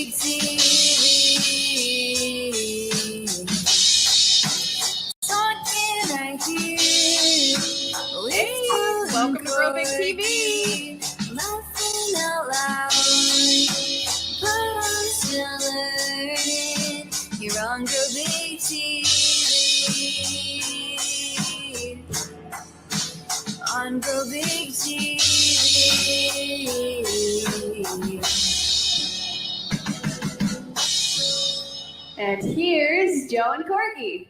Big TV. Talking right here. Welcome to Grow Big TV. Laughing out loud. But I'm still learning. You're on Grow Big TV. On Grow Big TV. And here's Joe and Corky.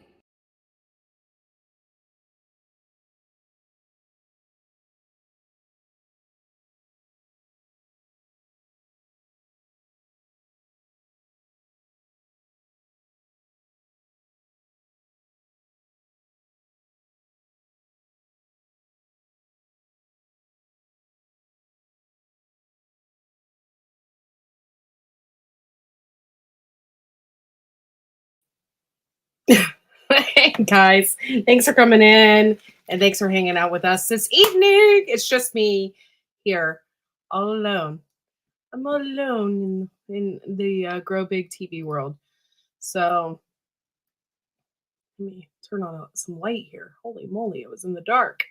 Hey guys, thanks for coming in and thanks for hanging out with us this evening. It's just me here, all alone. I'm all alone in the Grow Big TV world. So let me turn on some light here. Holy moly, it was in the dark.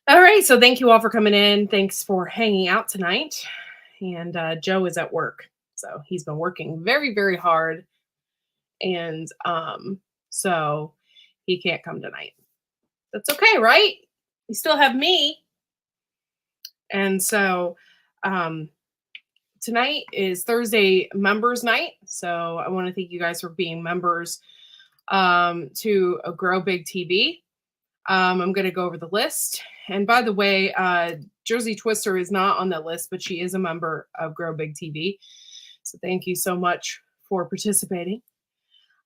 All right, so thank you all for coming in. Thanks for hanging out tonight. And Joe is at work, so he's been working very, very hard. And so he can't come tonight. That's okay, right? You still have me. And so tonight is Thursday members night. So I want to thank you guys for being members to Grow Big TV. I'm going to go over the list. And by the way, Jersey Twister is not on that list, but she is a member of Grow Big TV. So thank you so much for participating.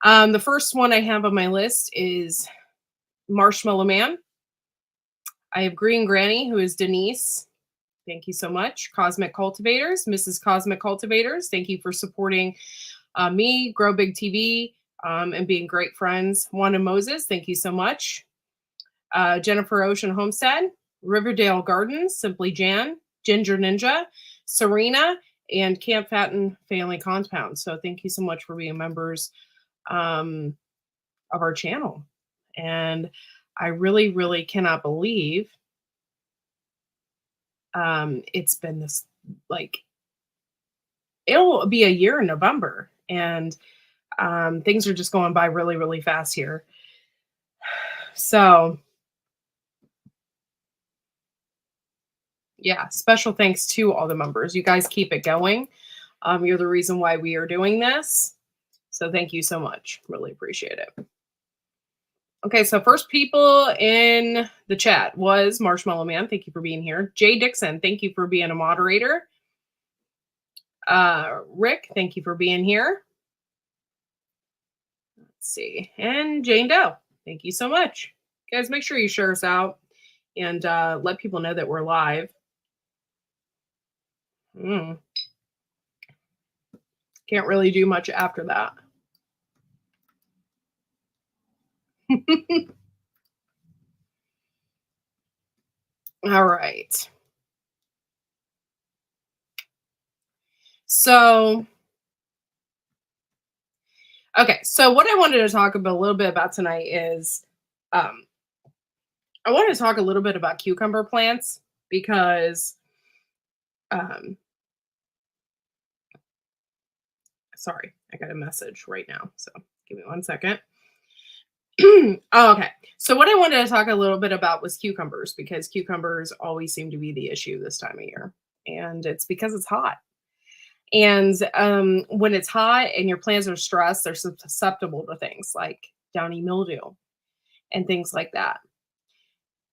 The first one I have on my list is Marshmallow Man. I have Green Granny, who is Denise. Thank you so much. Cosmic Cultivators, Mrs. Cosmic Cultivators. Thank you for supporting me, Grow Big TV, and being great friends. Wanda Moses, thank you so much. Jennifer Ocean Homestead, Riverdale Gardens, Simply Jan, Ginger Ninja, Serena, and Camp Fatten Family Compound. So thank you so much for being members of our channel. And I really, really cannot believe it's been this, like, it'll be a year in November, and things are just going by really, really fast here. So yeah, special thanks to all the members. You guys keep it going. You're the reason why we are doing this. So thank you so much. Really appreciate it. Okay, so first people in the chat was Marshmallow Man. Thank you for being here. Jay Dixon, thank you for being a moderator. Rick, thank you for being here. Let's see. And Jane Doe, thank you so much. Guys, make sure you share us out and let people know that we're live. Can't really do much after that. All right. So, okay. So what I wanted to talk about a little bit about tonight is, I wanted to talk a little bit about cucumber plants because, sorry, I got a message right now. So give me 1 second. Oh, okay. So what I wanted to talk a little bit about was cucumbers, because cucumbers always seem to be the issue this time of year. And it's because it's hot. And when it's hot and your plants are stressed, they're susceptible to things like downy mildew and things like that.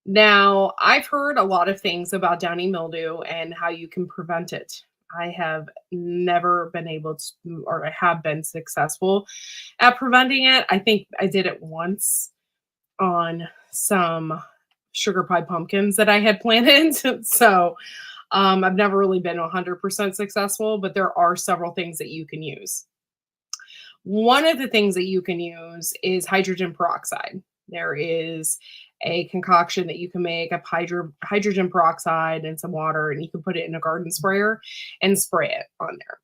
Now, I've heard a lot of things about downy mildew and how you can prevent it. I have never been able to, or I have been successful at preventing it. I think I did it once on some sugar pie pumpkins that I had planted. So I've never really been 100% successful, but there are several things that you can use. One of the things that you can use is hydrogen peroxide. There is a concoction that you can make of hydrogen peroxide and some water, and you can put it in a garden sprayer and spray it on there.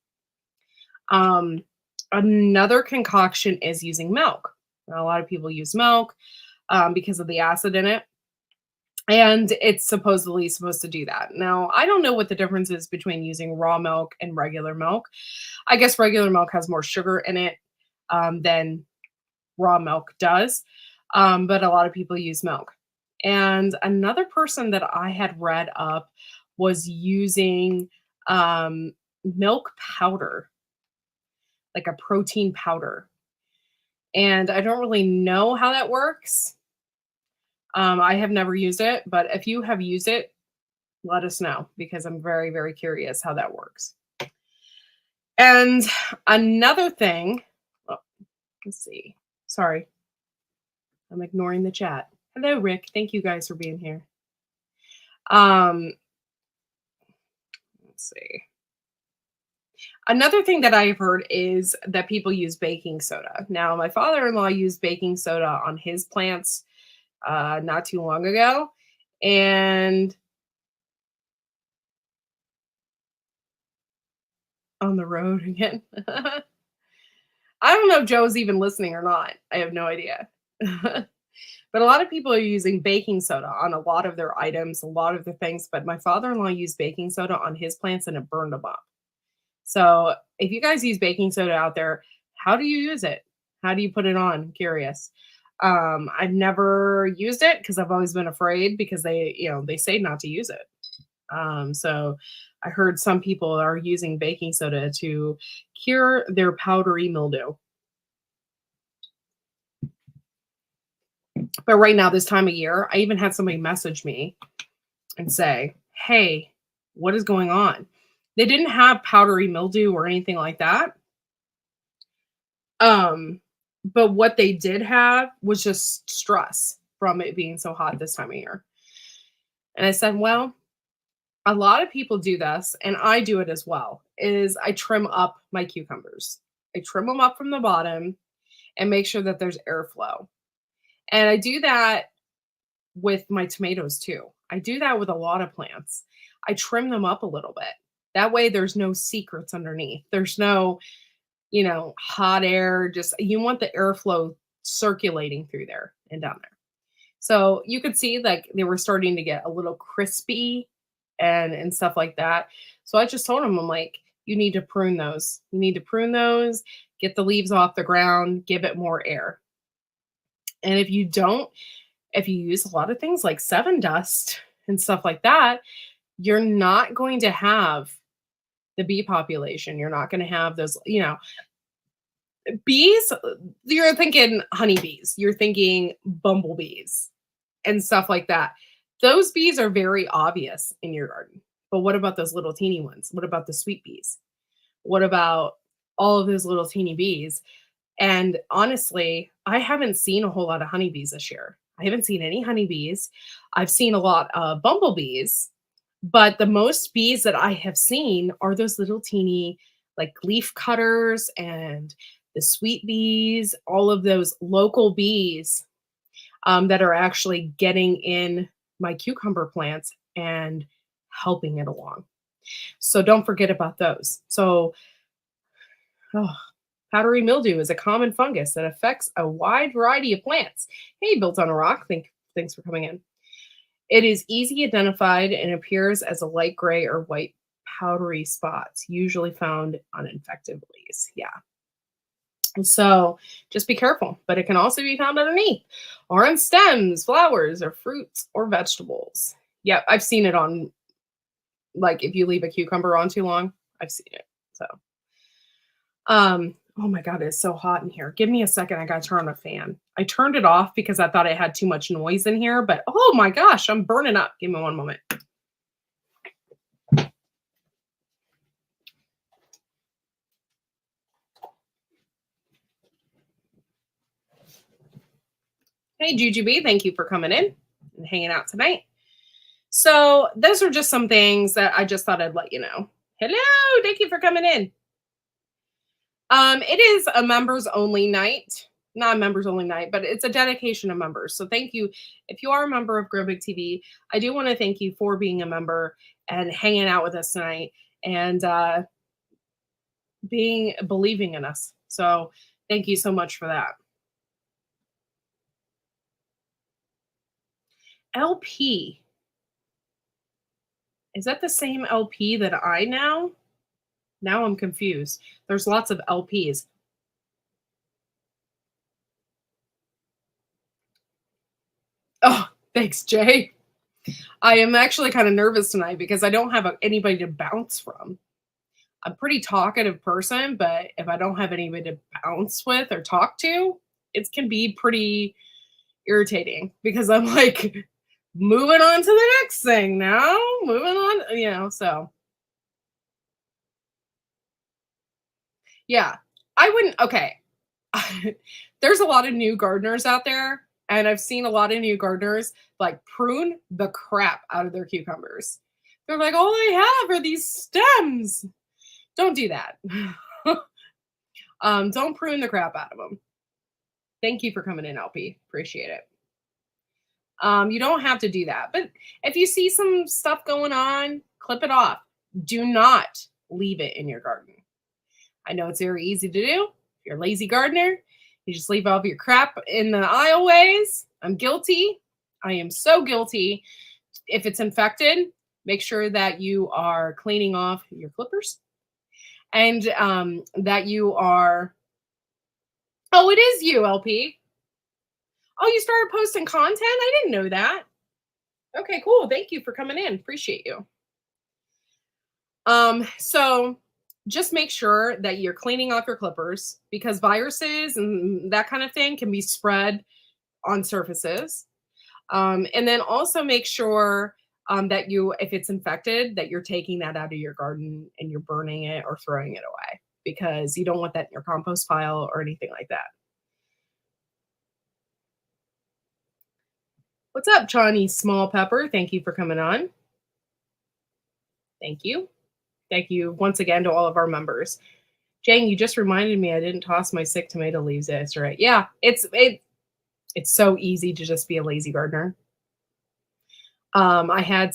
Another concoction is using milk. A lot of people use milk because of the acid in it. And it's supposedly supposed to do that. Now, I don't know what the difference is between using raw milk and regular milk. I guess regular milk has more sugar in it than raw milk does, but a lot of people use milk. And another person that I had read up was using milk powder, like a protein powder. And I don't really know how that works. I have never used it, but if you have used it, let us know because I'm very, very curious how that works. And another thing, oh, let's see. Sorry, I'm ignoring the chat. Hello, Rick. Thank you guys for being here. Let's see. Another thing that I've heard is that people use baking soda. Now, my father-in-law used baking soda on his plants not too long ago, and on the road again. I don't know if Joe's even listening or not. I have no idea. But a lot of people are using baking soda on a lot of their items, a lot of the things. But my father-in-law used baking soda on his plants and it burned them up. So if you guys use baking soda out there, how do you use it? How do you put it on? I'm curious. I've never used it because I've always been afraid because they say not to use it. So I heard some people are using baking soda to cure their powdery mildew. But right now, this time of year, I even had somebody message me and say, hey, what is going on? They didn't have powdery mildew or anything like that. But what they did have was just stress from it being so hot this time of year. And I said, well, a lot of people do this, and I do it as well, is I trim up my cucumbers. I trim them up from the bottom and make sure that there's airflow. And I do that with my tomatoes too. I do that with a lot of plants. I trim them up a little bit. That way there's no secrets underneath. There's no, hot air. Just you want the airflow circulating through there and down there. So you could see like they were starting to get a little crispy and stuff like that. So I just told them, I'm like, you need to prune those. You need to prune those, get the leaves off the ground, give it more air. And if you use a lot of things like Sevin dust and stuff like that, you're not going to have the bee population. You're not going to have those, bees. You're thinking honeybees. You're thinking bumblebees and stuff like that. Those bees are very obvious in your garden. But what about those little teeny ones? What about the sweet bees? What about all of those little teeny bees? And honestly, I haven't seen a whole lot of honeybees this year. I haven't seen any honeybees. I've seen a lot of bumblebees, but the most bees that I have seen are those little teeny like leaf cutters and the sweet bees, all of those local bees that are actually getting in my cucumber plants and helping it along. So don't forget about those. So, powdery mildew is a common fungus that affects a wide variety of plants. Hey, Built on a Rock, thanks for coming in. It is easy identified and appears as a light gray or white powdery spots, usually found on infected leaves. Yeah. So just be careful, but it can also be found underneath or on stems, flowers, or fruits or vegetables. Yep, I've seen it on, like if you leave a cucumber on too long, I've seen it. So, oh my God, it's so hot in here. Give me a second. I got to turn on a fan. I turned it off because I thought I had too much noise in here, but oh my gosh, I'm burning up. Give me one moment. Hey, Jujubee, thank you for coming in and hanging out tonight. So those are just some things that I just thought I'd let you know. Hello, thank you for coming in. It is a members only night, not a members only night, but it's a dedication of members. So thank you. If you are a member of Grow Big TV, I do want to thank you for being a member and hanging out with us tonight. And believing in us. So thank you so much for that. LP. Is that the same LP that I know? Now I'm confused. There's lots of LPs. Oh, thanks, Jay. I am actually kind of nervous tonight because I don't have anybody to bounce from. I'm a pretty talkative person, but if I don't have anybody to bounce with or talk to, it can be pretty irritating because I'm like moving on to the next thing now, moving on, so. Yeah, I wouldn't, okay. There's a lot of new gardeners out there, and I've seen a lot of new gardeners like prune the crap out of their cucumbers. They're like, all I have are these stems. Don't do that. Don't prune the crap out of them. Thank you for coming in, LP. Appreciate it. You don't have to do that. But if you see some stuff going on, clip it off. Do not leave it in your garden. I know it's very easy to do. If you're a lazy gardener, you just leave all of your crap in the aisleways. I'm guilty. I am so guilty. If it's infected, make sure that you are cleaning off your clippers and that you are. Oh, it is you, LP. Oh, you started posting content? I didn't know that. Okay, cool. Thank you for coming in. Appreciate you. So just make sure that you're cleaning off your clippers because viruses and that kind of thing can be spread on surfaces. And then also make sure that if it's infected, that you're taking that out of your garden and you're burning it or throwing it away because you don't want that in your compost pile or anything like that. What's up, Johnny Small Pepper? Thank you for coming on. Thank you. Thank you once again to all of our members. Jane, you just reminded me I didn't toss my sick tomato leaves. That's right. Yeah, it's so easy to just be a lazy gardener. I have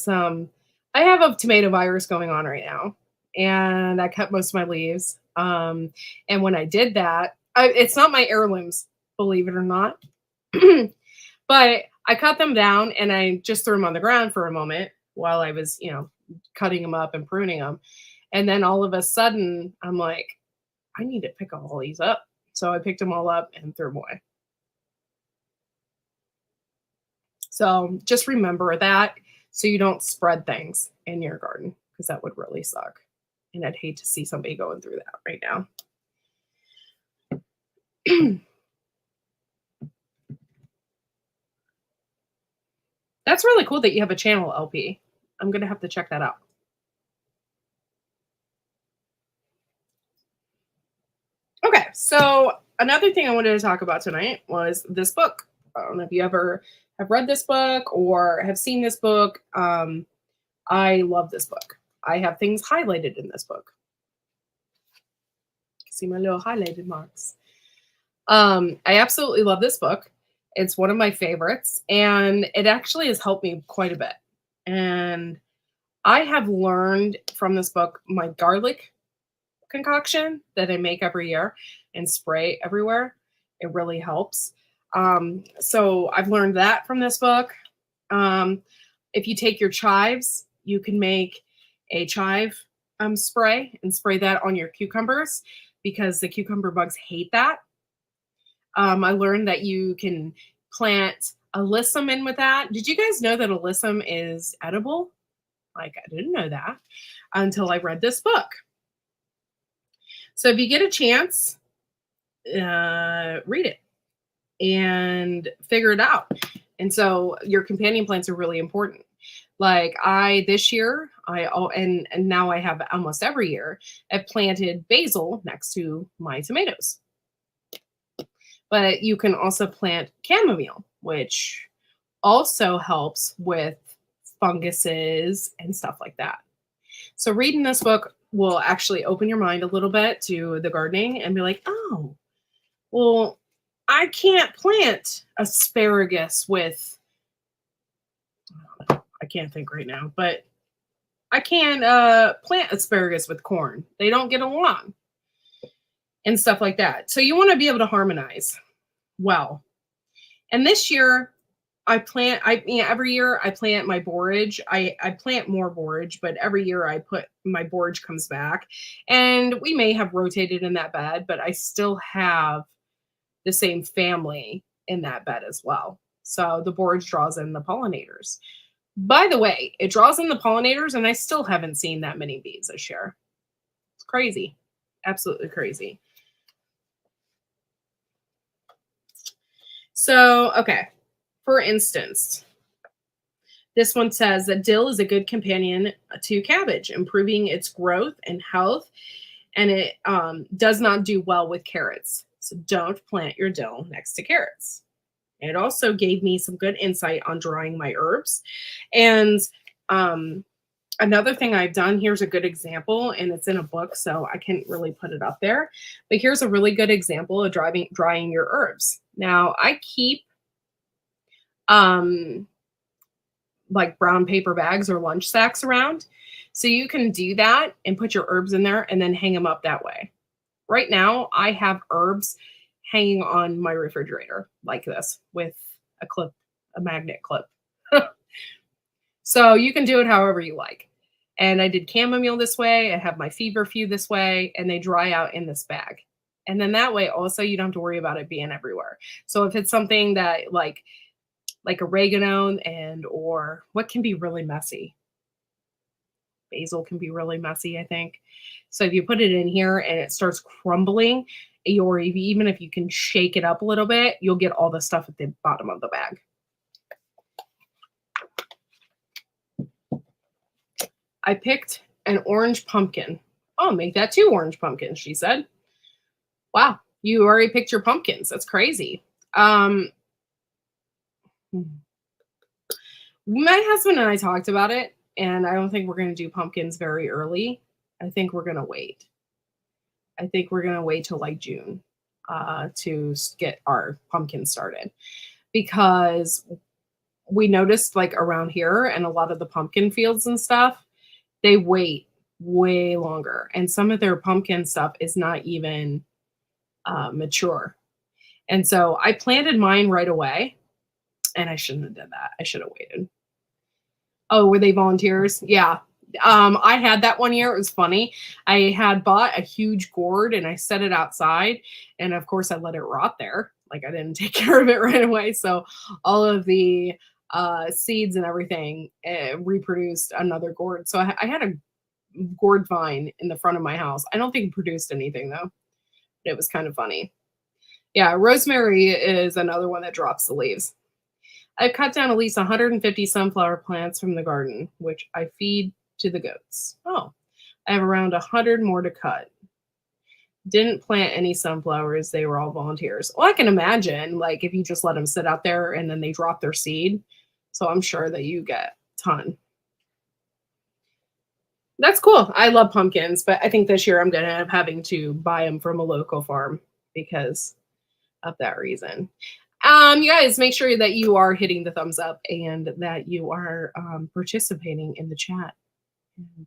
a tomato virus going on right now, and I cut most of my leaves. And when I did that, it's not my heirlooms, believe it or not, but I cut them down and I just threw them on the ground for a moment while I was, cutting them up and pruning them. And then all of a sudden, I'm like, I need to pick all these up. So I picked them all up and threw them away. So just remember that so you don't spread things in your garden because that would really suck. And I'd hate to see somebody going through that right now. That's really cool that you have a channel, LP. I'm going to have to check that out. Okay, so another thing I wanted to talk about tonight was this book. I don't know if you ever have read this book or have seen this book. I love this book. I have things highlighted in this book. See my little highlighted marks. I absolutely love this book. It's one of my favorites, and it actually has helped me quite a bit. And I have learned from this book my garlic concoction that I make every year and spray everywhere. It really helps. So I've learned that from this book. If you take your chives, you can make a chive spray and spray that on your cucumbers because the cucumber bugs hate that. I learned that you can plant alyssum in with that. Did you guys know that alyssum is edible? Like, I didn't know that until I read this book. So if you get a chance, read it and figure it out. And so your companion plants are really important. Like this year, and now I have almost every year, I've planted basil next to my tomatoes. But you can also plant chamomile, which also helps with funguses and stuff like that. So reading this book will actually open your mind a little bit to the gardening and be like, oh, well, I can't plant asparagus with, I can't think right now, but I can plant asparagus with corn. They don't get along. and stuff like that. So you want to be able to harmonize well. And this year, every year I plant my borage. I plant more borage, but every year I put my borage comes back, and we may have rotated in that bed, but I still have the same family in that bed as well. So the borage draws in the pollinators. By the way, it draws in the pollinators, and I still haven't seen that many bees this year. It's crazy. Absolutely crazy. So, okay. For instance, this one says that dill is a good companion to cabbage, improving its growth and health, and it does not do well with carrots. So don't plant your dill next to carrots. And it also gave me some good insight on drying my herbs. And another thing I've done, here's a good example, and it's in a book, so I can't really put it up there. But here's a really good example of drying your herbs. Now, I keep like brown paper bags or lunch sacks around. So you can do that and put your herbs in there and then hang them up that way. Right now, I have herbs hanging on my refrigerator like this with a clip, a magnet clip. So you can do it however you like. And I did chamomile this way. I have my feverfew this way, and they dry out in this bag. And then that way also you don't have to worry about it being everywhere. So if it's something that like oregano or what can be really messy. Basil can be really messy, I think. So if you put it in here and it starts crumbling, or even if you can shake it up a little bit, you'll get all the stuff at the bottom of the bag. I picked an orange pumpkin. Oh, make that 2 orange pumpkins, she said. Wow, you already picked your pumpkins. That's crazy. My husband and I talked about it, and I don't think we're going to do pumpkins very early. I think we're going to wait. I think we're going to wait till like June to get our pumpkin started, because we noticed like around here and a lot of the pumpkin fields and stuff, they wait way longer. And some of their pumpkin stuff is not even mature. And so I planted mine right away, and I shouldn't have done that. I should have waited. Oh, were they volunteers? Yeah. I had that one year. It was funny. I had bought a huge gourd and I set it outside. And of course I let it rot there. Like I didn't take care of it right away. So all of the seeds and everything reproduced another gourd. So I had a gourd vine in the front of my house. I don't think it produced anything though. It was kind of funny. Yeah, rosemary is another one that drops the leaves. I've cut down at least 150 sunflower plants from the garden, which I feed to the goats. Oh, I have around 100 more to cut. Didn't plant any sunflowers. They were all volunteers. Well, I can imagine, like, if you just let them sit out there and then they drop their seed. So I'm sure that you get a ton. That's cool. I love pumpkins, but I think this year I'm going to end up having to buy them from a local farm because of that reason. You guys, make sure that you are hitting the thumbs up and that you are participating in the chat and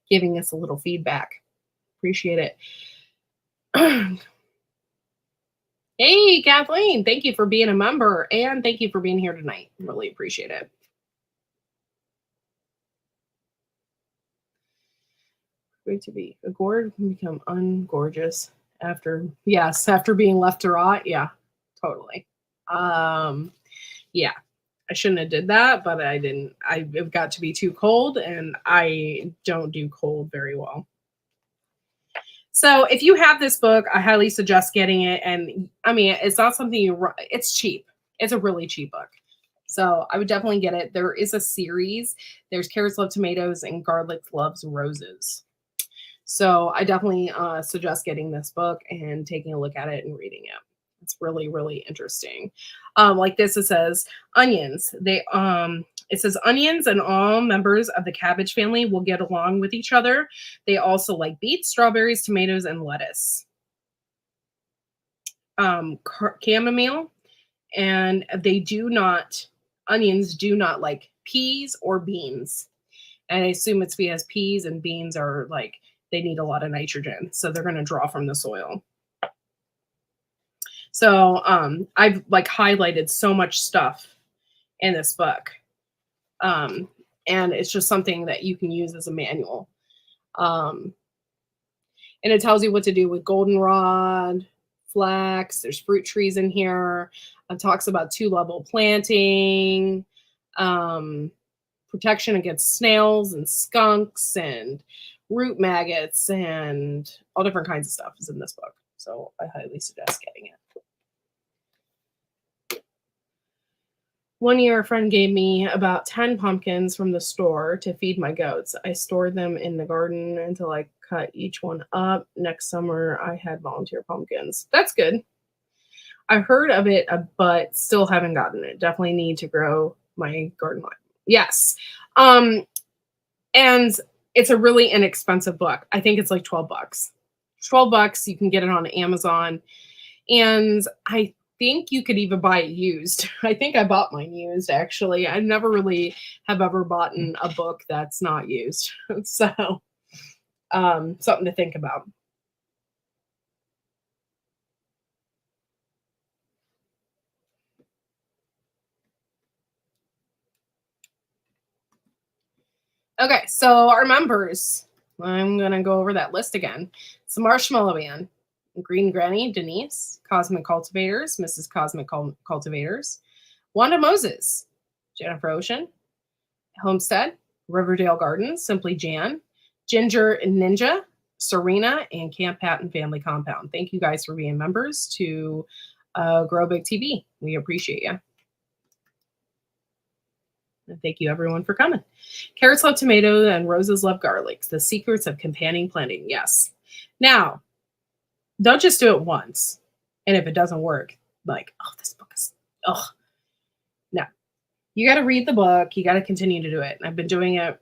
giving us a little feedback. Appreciate it. Hey, Kathleen, thank you for being a member and thank you for being here tonight. Really appreciate it. Great to be. A gourd can become ungorgeous after being left to rot. Yeah, totally. Yeah, I shouldn't have did that, but I didn't. It got to be too cold, and I don't do cold very well. So if you have this book, I highly suggest getting it. And I mean, it's not something it's cheap. It's a really cheap book. So I would definitely get it. There is a series. There's Carrots Love Tomatoes and Garlic Loves Roses. So I definitely suggest getting this book and taking a look at it and reading it. It's really, really interesting. Like this, it says onions. It says onions and all members of the cabbage family will get along with each other. They also like beets, strawberries, tomatoes, and lettuce. Chamomile, and onions do not like peas or beans. And I assume it's because peas and beans are like, they need a lot of nitrogen. So they're going to draw from the soil. So I've like highlighted so much stuff in this book. And it's just something that you can use as a manual. And it tells you what to do with goldenrod, flax. There's fruit trees in here. It talks about 2-level planting, protection against snails and skunks and root maggots and all different kinds of stuff is in this book. So I highly suggest getting it. One year, a friend gave me about 10 pumpkins from the store to feed my goats. I stored them in the garden until I cut each one up. Next summer, I had volunteer pumpkins. That's good. I heard of it, but still haven't gotten it. Definitely need to grow my garden line. Yes. And it's a really inexpensive book. I think it's like $12. $12. You can get it on Amazon. And I think you could even buy it used. I think I bought mine used, actually. I never really have ever bought a book that's not used. So something to think about. Okay, so our members. I'm going to go over that list again. It's the Marshmallow Man, Green Granny, Denise, Cosmic Cultivators, Mrs. Cosmic Cultivators, Wanda Moses, Jennifer Ocean, Homestead, Riverdale Gardens, Simply Jan, Ginger Ninja, Serena, and Camp Patton Family Compound. Thank you guys for being members to Grow Big TV. We appreciate you. And thank you everyone for coming. Carrots love tomato and roses love garlic. The secrets of companion planting. Yes. Now, don't just do it once. And if it doesn't work, like, oh, this book is, oh. No. You got to read the book. You got to continue to do it. And I've been doing it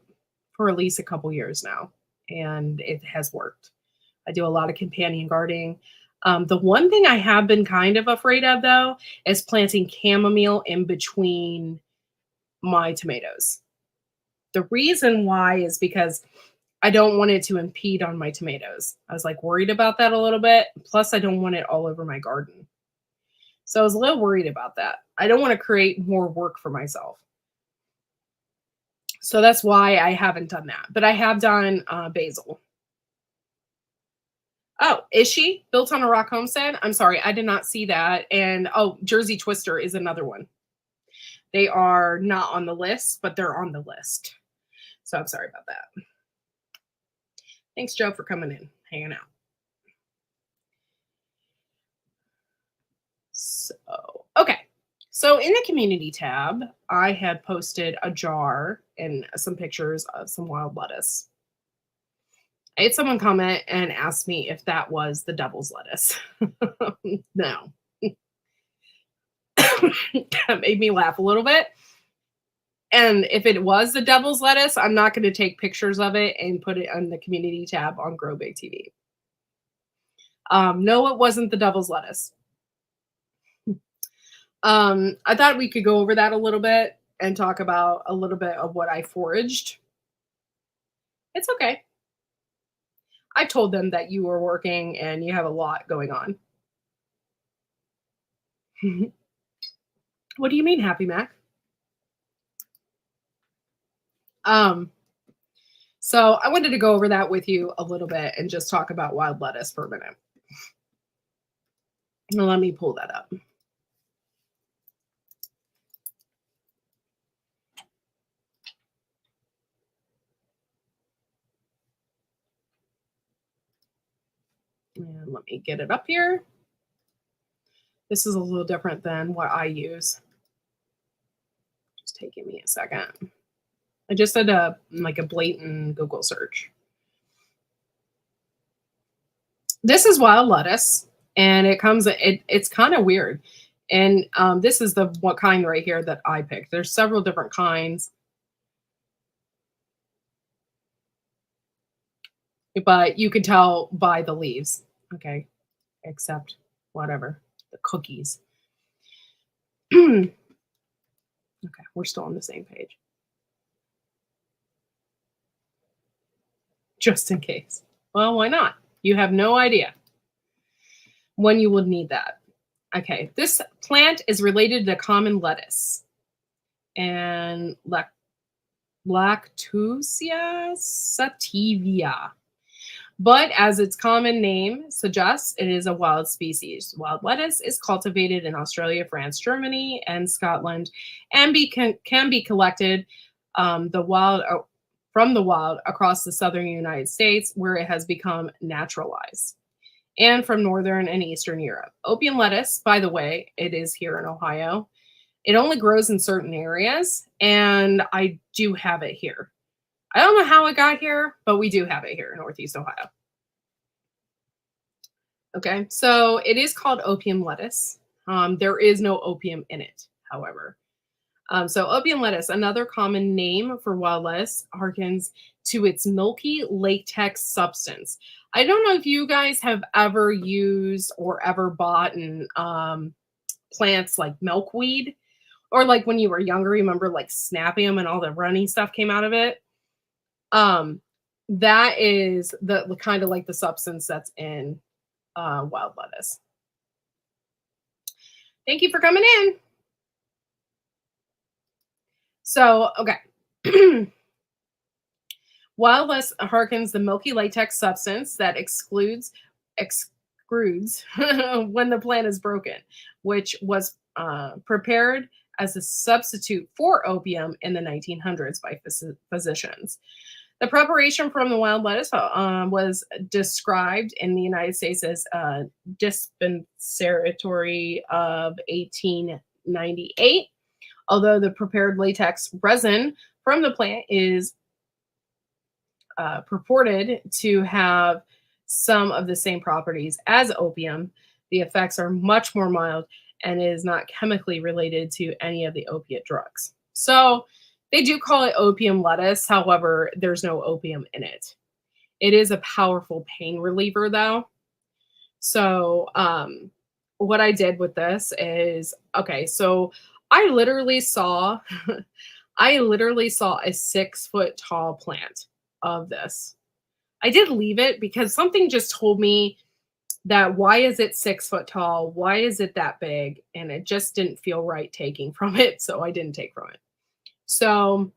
for at least a couple years now. And it has worked. I do a lot of companion gardening. The one thing I have been kind of afraid of, though, is planting chamomile in between my tomatoes. The reason why is because I don't want it to impede on my tomatoes. I was like worried about that a little bit. Plus, I don't want it all over my garden. So I was a little worried about that. I don't want to create more work for myself. So that's why I haven't done that. But I have done basil. Oh, is she Built on a Rock Homestead? I'm sorry, I did not see that. And oh, Jersey Twister is another one. They are not on the list, but they're on the list. So I'm sorry about that. Thanks, Joe, for coming in, hanging out. So, okay. So in the community tab, I had posted a jar and some pictures of some wild lettuce. I had someone comment and ask me if that was the devil's lettuce. No. That made me laugh a little bit. And if it was the devil's lettuce, I'm not going to take pictures of it and put it on the community tab on Grow Big TV. No, it wasn't the devil's lettuce. I thought we could go over that a little bit and talk about a little bit of what I foraged. It's okay. I told them that you were working and you have a lot going on. What do you mean, Happy Mac? So I wanted to go over that with you a little bit and just talk about wild lettuce for a minute. Now let me pull that up. And let me get it up here. This is a little different than what I use. Just taking me a second. I just did a blatant Google search. This is wild lettuce, and it's kind of weird. And this is what kind right here that I picked. There's several different kinds. But you can tell by the leaves. Okay. Except whatever. The cookies. Okay, we're still on the same page. Just in case. Well, why not? You have no idea when you would need that. Okay, this plant is related to common lettuce and Lactucia sativia. But as its common name suggests, it is a wild species. Wild lettuce is cultivated in Australia, France, Germany, and Scotland, and can be collected from the wild across the southern United States, where it has become naturalized, and from northern and eastern Europe. Opium lettuce, by the way, it is here in Ohio. It only grows in certain areas, and I do have it here. I don't know how it got here, but we do have it here in Northeast Ohio. Okay, so it is called opium lettuce. There is no opium in it, however. So opium lettuce, another common name for wild lettuce, harkens to its milky latex substance. I don't know if you guys have ever used or ever bought plants like milkweed, or like when you were younger, remember like snapping them and all the runny stuff came out of it. That is the kind of like the substance that's in wild lettuce. Thank you for coming in. So, okay. Wild lettuce harkens the milky latex substance that excludes when the plant is broken, which was prepared as a substitute for opium in the 1900s by physicians. The preparation from the wild lettuce was described in the United States as dispensatory of 1898, although the prepared latex resin from the plant is purported to have some of the same properties as opium. The effects are much more mild and is not chemically related to any of the opiate drugs. So they do call it opium lettuce. However, there's no opium in it. It is a powerful pain reliever though. So what I did with this is, okay, so I literally saw a 6-foot tall plant of this. I did leave it because something just told me that why is it 6 foot tall? Why is it that big? And it just didn't feel right taking from it. So I didn't take from it. So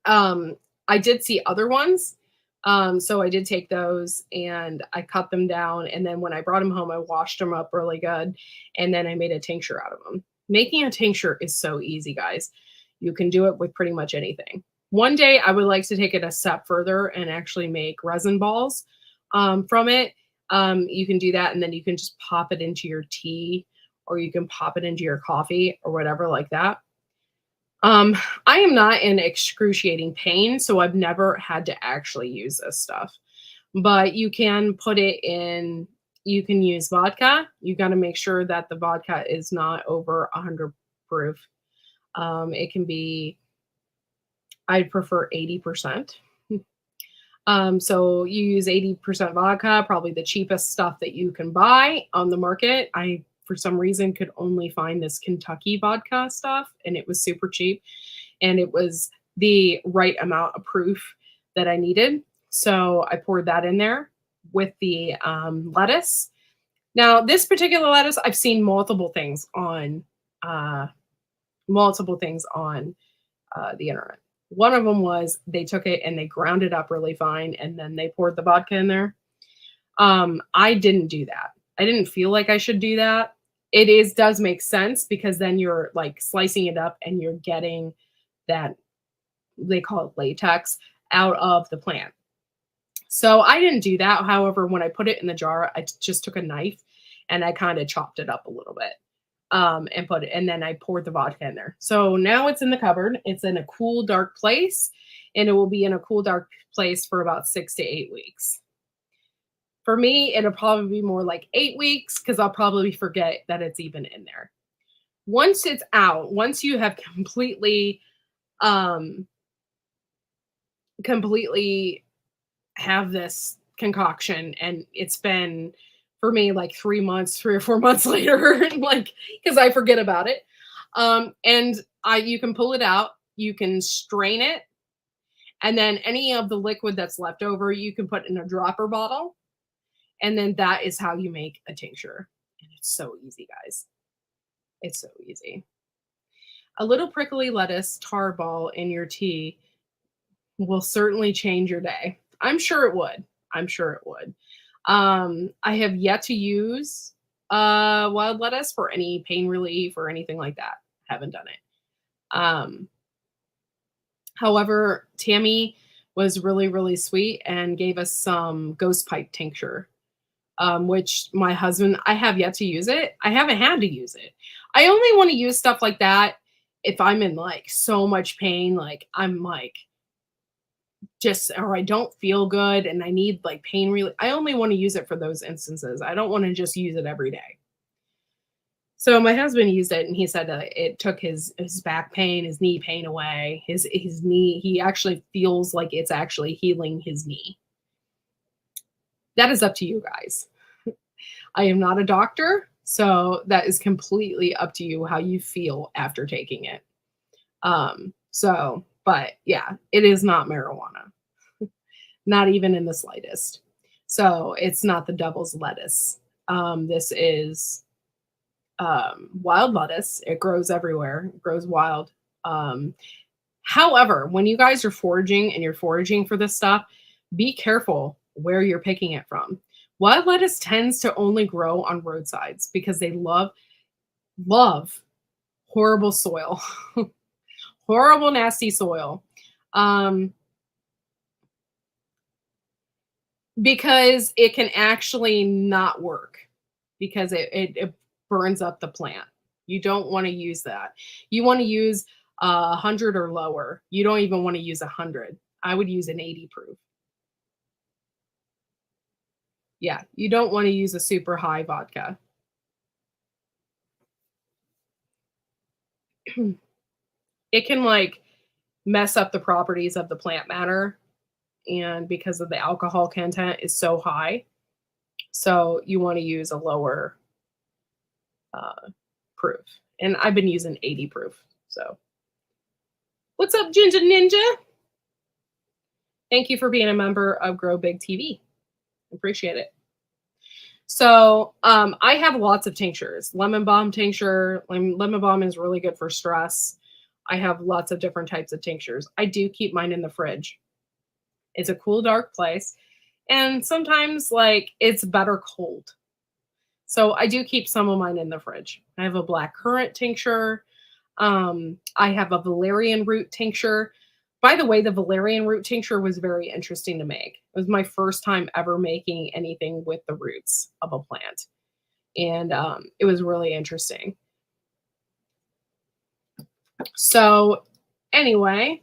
I did see other ones. So I did take those and I cut them down. And then when I brought them home, I washed them up really good. And then I made a tincture out of them. Making a tincture is so easy, guys. You can do it with pretty much anything. One day I would like to take it a step further and actually make resin balls from it. You can do that, and then you can just pop it into your tea, or you can pop it into your coffee or whatever like that. I am not in excruciating pain, so I've never had to actually use this stuff. But you can put it in, you can use vodka. You got to make sure that the vodka is not over 100 proof. It can be, I'd prefer 80%. So you use 80% vodka, probably the cheapest stuff that you can buy on the market. I, for some reason, could only find this Kentucky vodka stuff, and it was super cheap, and it was the right amount of proof that I needed. So I poured that in there with the lettuce. Now, this particular lettuce, I've seen multiple things on the internet. One of them was they took it and they ground it up really fine, and then they poured the vodka in there. I didn't do that. I didn't feel like I should do that. It does make sense because then you're like slicing it up and you're getting that, they call it latex, out of the plant. So I didn't do that. However, when I put it in the jar, I just took a knife and I kind of chopped it up a little bit. And put it, and then I poured the vodka in there. So now it's in the cupboard. It's in a cool, dark place, and it will be in a cool, dark place for about 6 to 8 weeks. For me, it'll probably be more like 8 weeks because I'll probably forget that it's even in there. Once it's out, once you have completely have this concoction, and it's been, for me, like 3 or 4 months later, like, because I forget about it. And you can pull it out, you can strain it, and then any of the liquid that's left over, you can put in a dropper bottle. And then that is how you make a tincture. And it's so easy, guys. It's so easy. A little prickly lettuce tar ball in your tea will certainly change your day. I'm sure it would. I'm sure it would. I have yet to use wild lettuce for any pain relief or anything like that. Haven't done it. However, Tammy was really, really sweet and gave us some ghost pipe tincture, which my husband, I have yet to use it. I haven't had to use it. I only want to use stuff like that if I'm in like so much pain, like I'm like just, or I don't feel good and I need like pain relief. I only want to use it for those instances. I don't want to just use it every day. So my husband used it and he said it took his back pain, his knee pain away, his knee. He actually feels like it's actually healing his knee. That is up to you guys. I am not a doctor, so that is completely up to you how you feel after taking it. But yeah, it is not marijuana, not even in the slightest. So it's not the devil's lettuce. This is wild lettuce. It grows everywhere. It grows wild. However, when you guys are foraging and you're foraging for this stuff, be careful where you're picking it from. Wild lettuce tends to only grow on roadsides because they love horrible soil, horrible, nasty soil. Because it can actually not work because it burns up the plant. You don't want to use that. You want to use 100 or lower. You don't even want to use 100. I would use an 80 proof. Yeah, you don't want to use a super high vodka. It can like mess up the properties of the plant matter, and because of the alcohol content is so high, so you want to use a lower proof. And I've been using 80 proof. So what's up, Ginger Ninja? Thank you for being a member of Grow Big TV. Appreciate it. So I have lots of tinctures. Lemon balm tincture. Lemon balm is really good for stress. I have lots of different types of tinctures. I do keep mine in the fridge. It's a cool, dark place. And sometimes like it's better cold. So I do keep some of mine in the fridge. I have a black currant tincture. I have a valerian root tincture. By the way, the valerian root tincture was very interesting to make. It was my first time ever making anything with the roots of a plant. And it was really interesting. So anyway,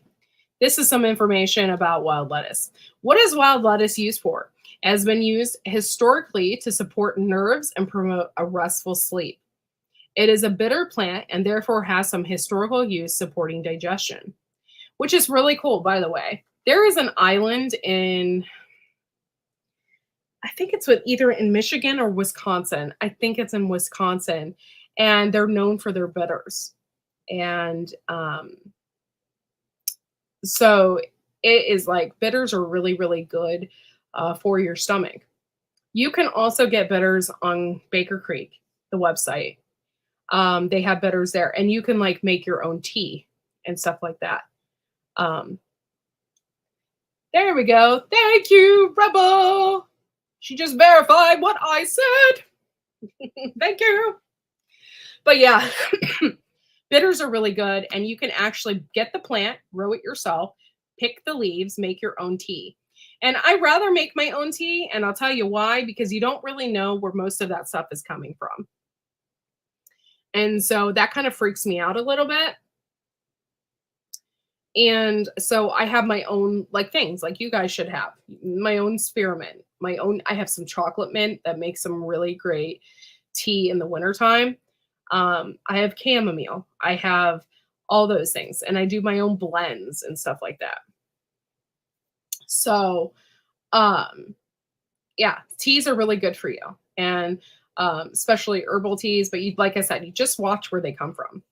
this is some information about wild lettuce. What is wild lettuce used for? It has been used historically to support nerves and promote a restful sleep. It is a bitter plant and therefore has some historical use supporting digestion, which is really cool, by the way. There is an island in, I think it's either in Michigan or Wisconsin. I think it's in Wisconsin, and they're known for their bitters. And so it is like bitters are really, really good for your stomach. You can also get bitters on Baker Creek, the website. They have bitters there, and you can like make your own tea and stuff like that. There we go. Thank you, Rebel. She just verified what I said. Thank you. But yeah, bitters are really good, and you can actually get the plant, grow it yourself, pick the leaves, make your own tea. And I rather make my own tea, and I'll tell you why, because you don't really know where most of that stuff is coming from. And so that kind of freaks me out a little bit. And so I have my own like things like you guys should have my own spearmint, I have some chocolate mint that makes some really great tea in the wintertime. I have chamomile. I have all those things, and I do my own blends and stuff like that. So, yeah, teas are really good for you, and especially herbal teas. But like I said, you just watch where they come from,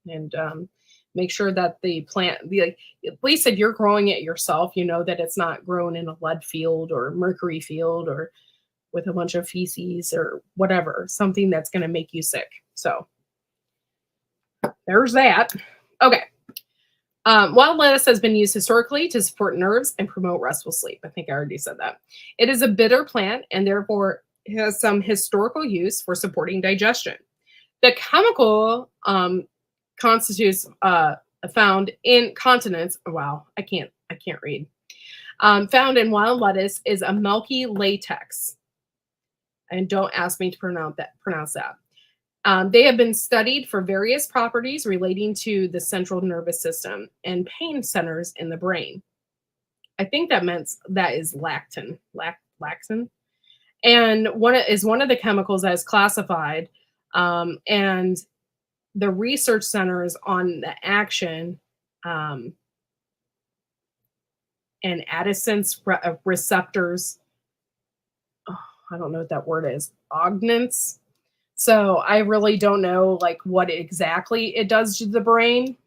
and make sure that the plant, at least if you're growing it yourself, you know that it's not grown in a lead field or mercury field or with a bunch of feces or whatever, something that's going to make you sick. So there's that. Okay. Wild lettuce has been used historically to support nerves and promote restful sleep. I think I already said that. It is a bitter plant and therefore has some historical use for supporting digestion. The chemical constitutes found in continents. Wow, I can't read. Found in wild lettuce is a milky latex, and don't ask me to pronounce that. They have been studied for various properties relating to the central nervous system and pain centers in the brain. I think that is lactin, and one of the chemicals that is classified, and the research centers on the action and adenosine receptors. Oh, I don't know what that word is. Augments. So I really don't know like what exactly it does to the brain.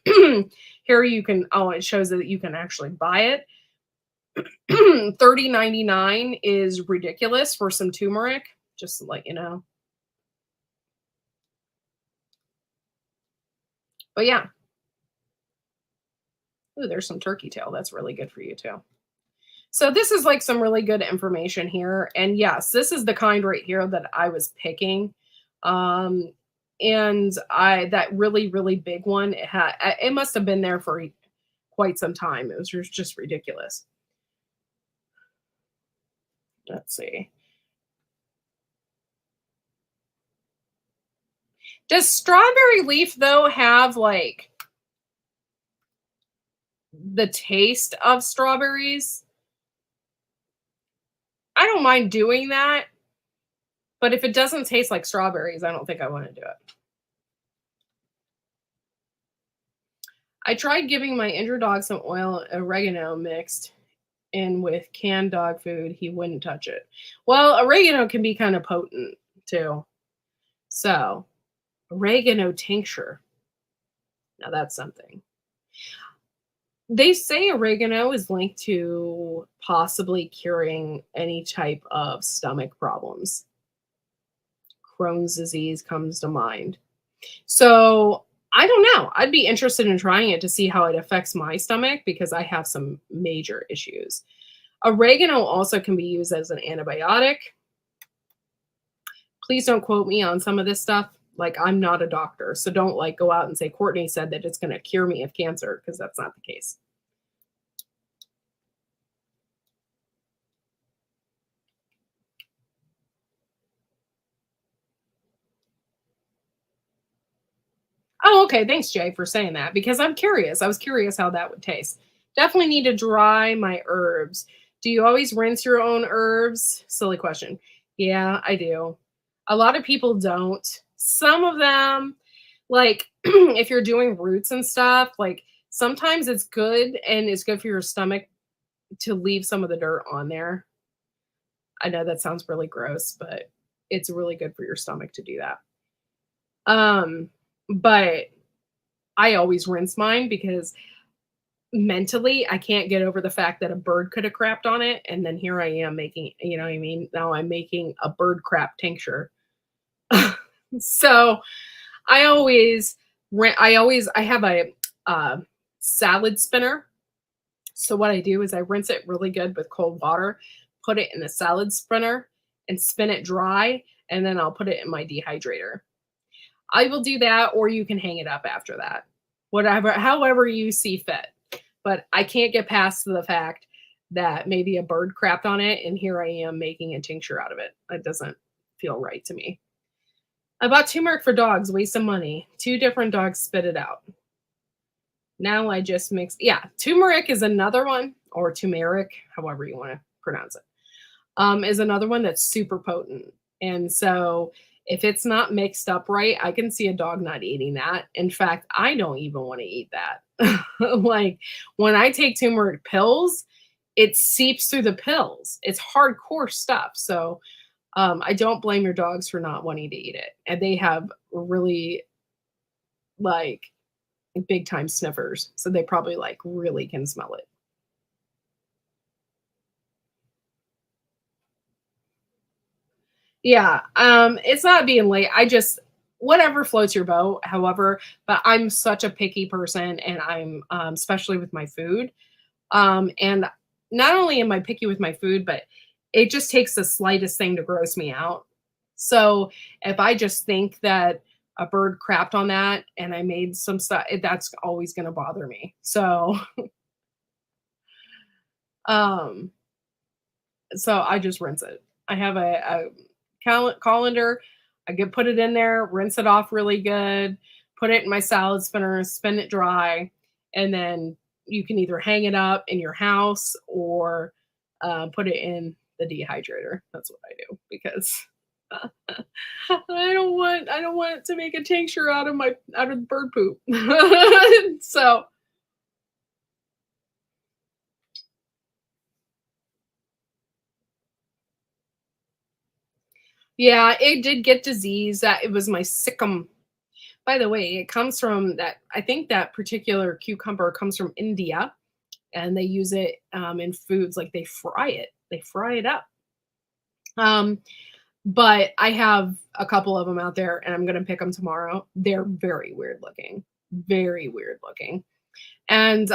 Here you can, it shows that you can actually buy it. $30.99 is ridiculous for some turmeric, just to let you know. But yeah. Ooh, there's some turkey tail. That's really good for you too. So this is like some really good information here. And yes, this is the kind right here that I was picking. And that really, really big one, it must have been there for quite some time. It was just ridiculous. Let's see. Does strawberry leaf though have like the taste of strawberries? I don't mind doing that, but if it doesn't taste like strawberries, I don't think I want to do it. I tried giving my injured dog some oregano mixed in with canned dog food. He wouldn't touch it. Well, oregano can be kind of potent too. So, oregano tincture. Now that's something. They say oregano is linked to possibly curing any type of stomach problems. Crohn's disease comes to mind. So I don't know. I'd be interested in trying it to see how it affects my stomach because I have some major issues. Oregano also can be used as an antibiotic. Please don't quote me on some of this stuff. Like, I'm not a doctor, so don't like go out and say Courtney said that it's going to cure me of cancer, because that's not the case. Oh, okay. Thanks, Jay, for saying that, because I'm curious. I was curious how that would taste. Definitely need to dry my herbs. Do you always rinse your own herbs? Silly question. Yeah, I do. A lot of people don't. Some of them, like if you're doing roots and stuff, like sometimes it's good and it's good for your stomach to leave some of the dirt on there. I know that sounds really gross, but it's really good for your stomach to do that. But I always rinse mine because mentally I can't get over the fact that a bird could have crapped on it. And then here I am making, you know what I mean? Now I'm making a bird crap tincture. So I have a salad spinner. So what I do is I rinse it really good with cold water, put it in the salad spinner and spin it dry. And then I'll put it in my dehydrator. I will do that, or you can hang it up after that. However you see fit. But I can't get past the fact that maybe a bird crapped on it, and here I am making a tincture out of it. That doesn't feel right to me. I bought turmeric for dogs, waste of money. 2 different dogs spit it out. Now I just mix. Yeah, turmeric is another one, or turmeric, however you want to pronounce it, is another one that's super potent. And so if it's not mixed up right, I can see a dog not eating that. In fact, I don't even want to eat that. Like when I take turmeric pills, it seeps through the pills. It's hardcore stuff. So I don't blame your dogs for not wanting to eat it. And they have really like big time sniffers. So they probably like really can smell it. Yeah, it's not being late. I just whatever floats your boat, however, but I'm such a picky person and I'm especially with my food. And not only am I picky with my food, but it just takes the slightest thing to gross me out. So if I just think that a bird crapped on that and I made some stuff, that's always going to bother me. So, um, so I just rinse it. I have a colander. I get put it in there, rinse it off really good, put it in my salad spinner, spin it dry, and then you can either hang it up in your house or put it in the dehydrator. That's what I do because I don't want to make a tincture out of bird poop. So yeah, it did get disease. That it was my sickum. By the way, it comes from that. I think that particular cucumber comes from India, and they use it in foods like they fry it. They fry it up. Um, but I have a couple of them out there, and I'm gonna pick them tomorrow. They're very weird looking, very weird looking, and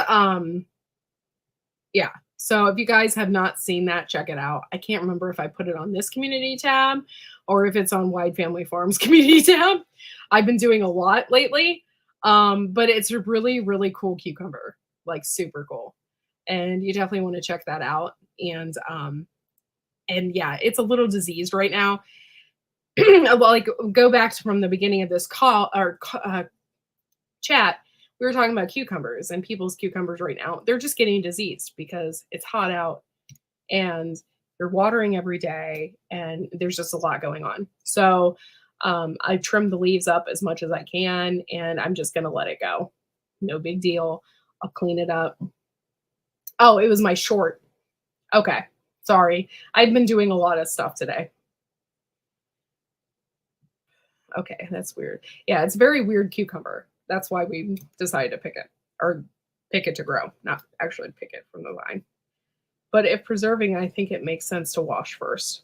yeah. So if you guys have not seen that, check it out. I can't remember if I put it on this community tab or if it's on Wide Family Farms community tab. I've been doing a lot lately. But it's a really, really cool cucumber, like super cool. And you definitely want to check that out. And yeah, it's a little diseased right now. Well, like go back to from the beginning of this call or chat, we were talking about cucumbers and people's cucumbers right now. They're just getting diseased because it's hot out and you're watering every day and there's just a lot going on. So I trim the leaves up as much as I can and I'm just going to let it go. No big deal. I'll clean it up. Oh, it was my short. Okay. Sorry. I've been doing a lot of stuff today. Okay, that's weird. Yeah, it's a very weird cucumber. That's why we decided to pick it or pick it to grow, not actually pick it from the vine. But if preserving, I think it makes sense to wash first.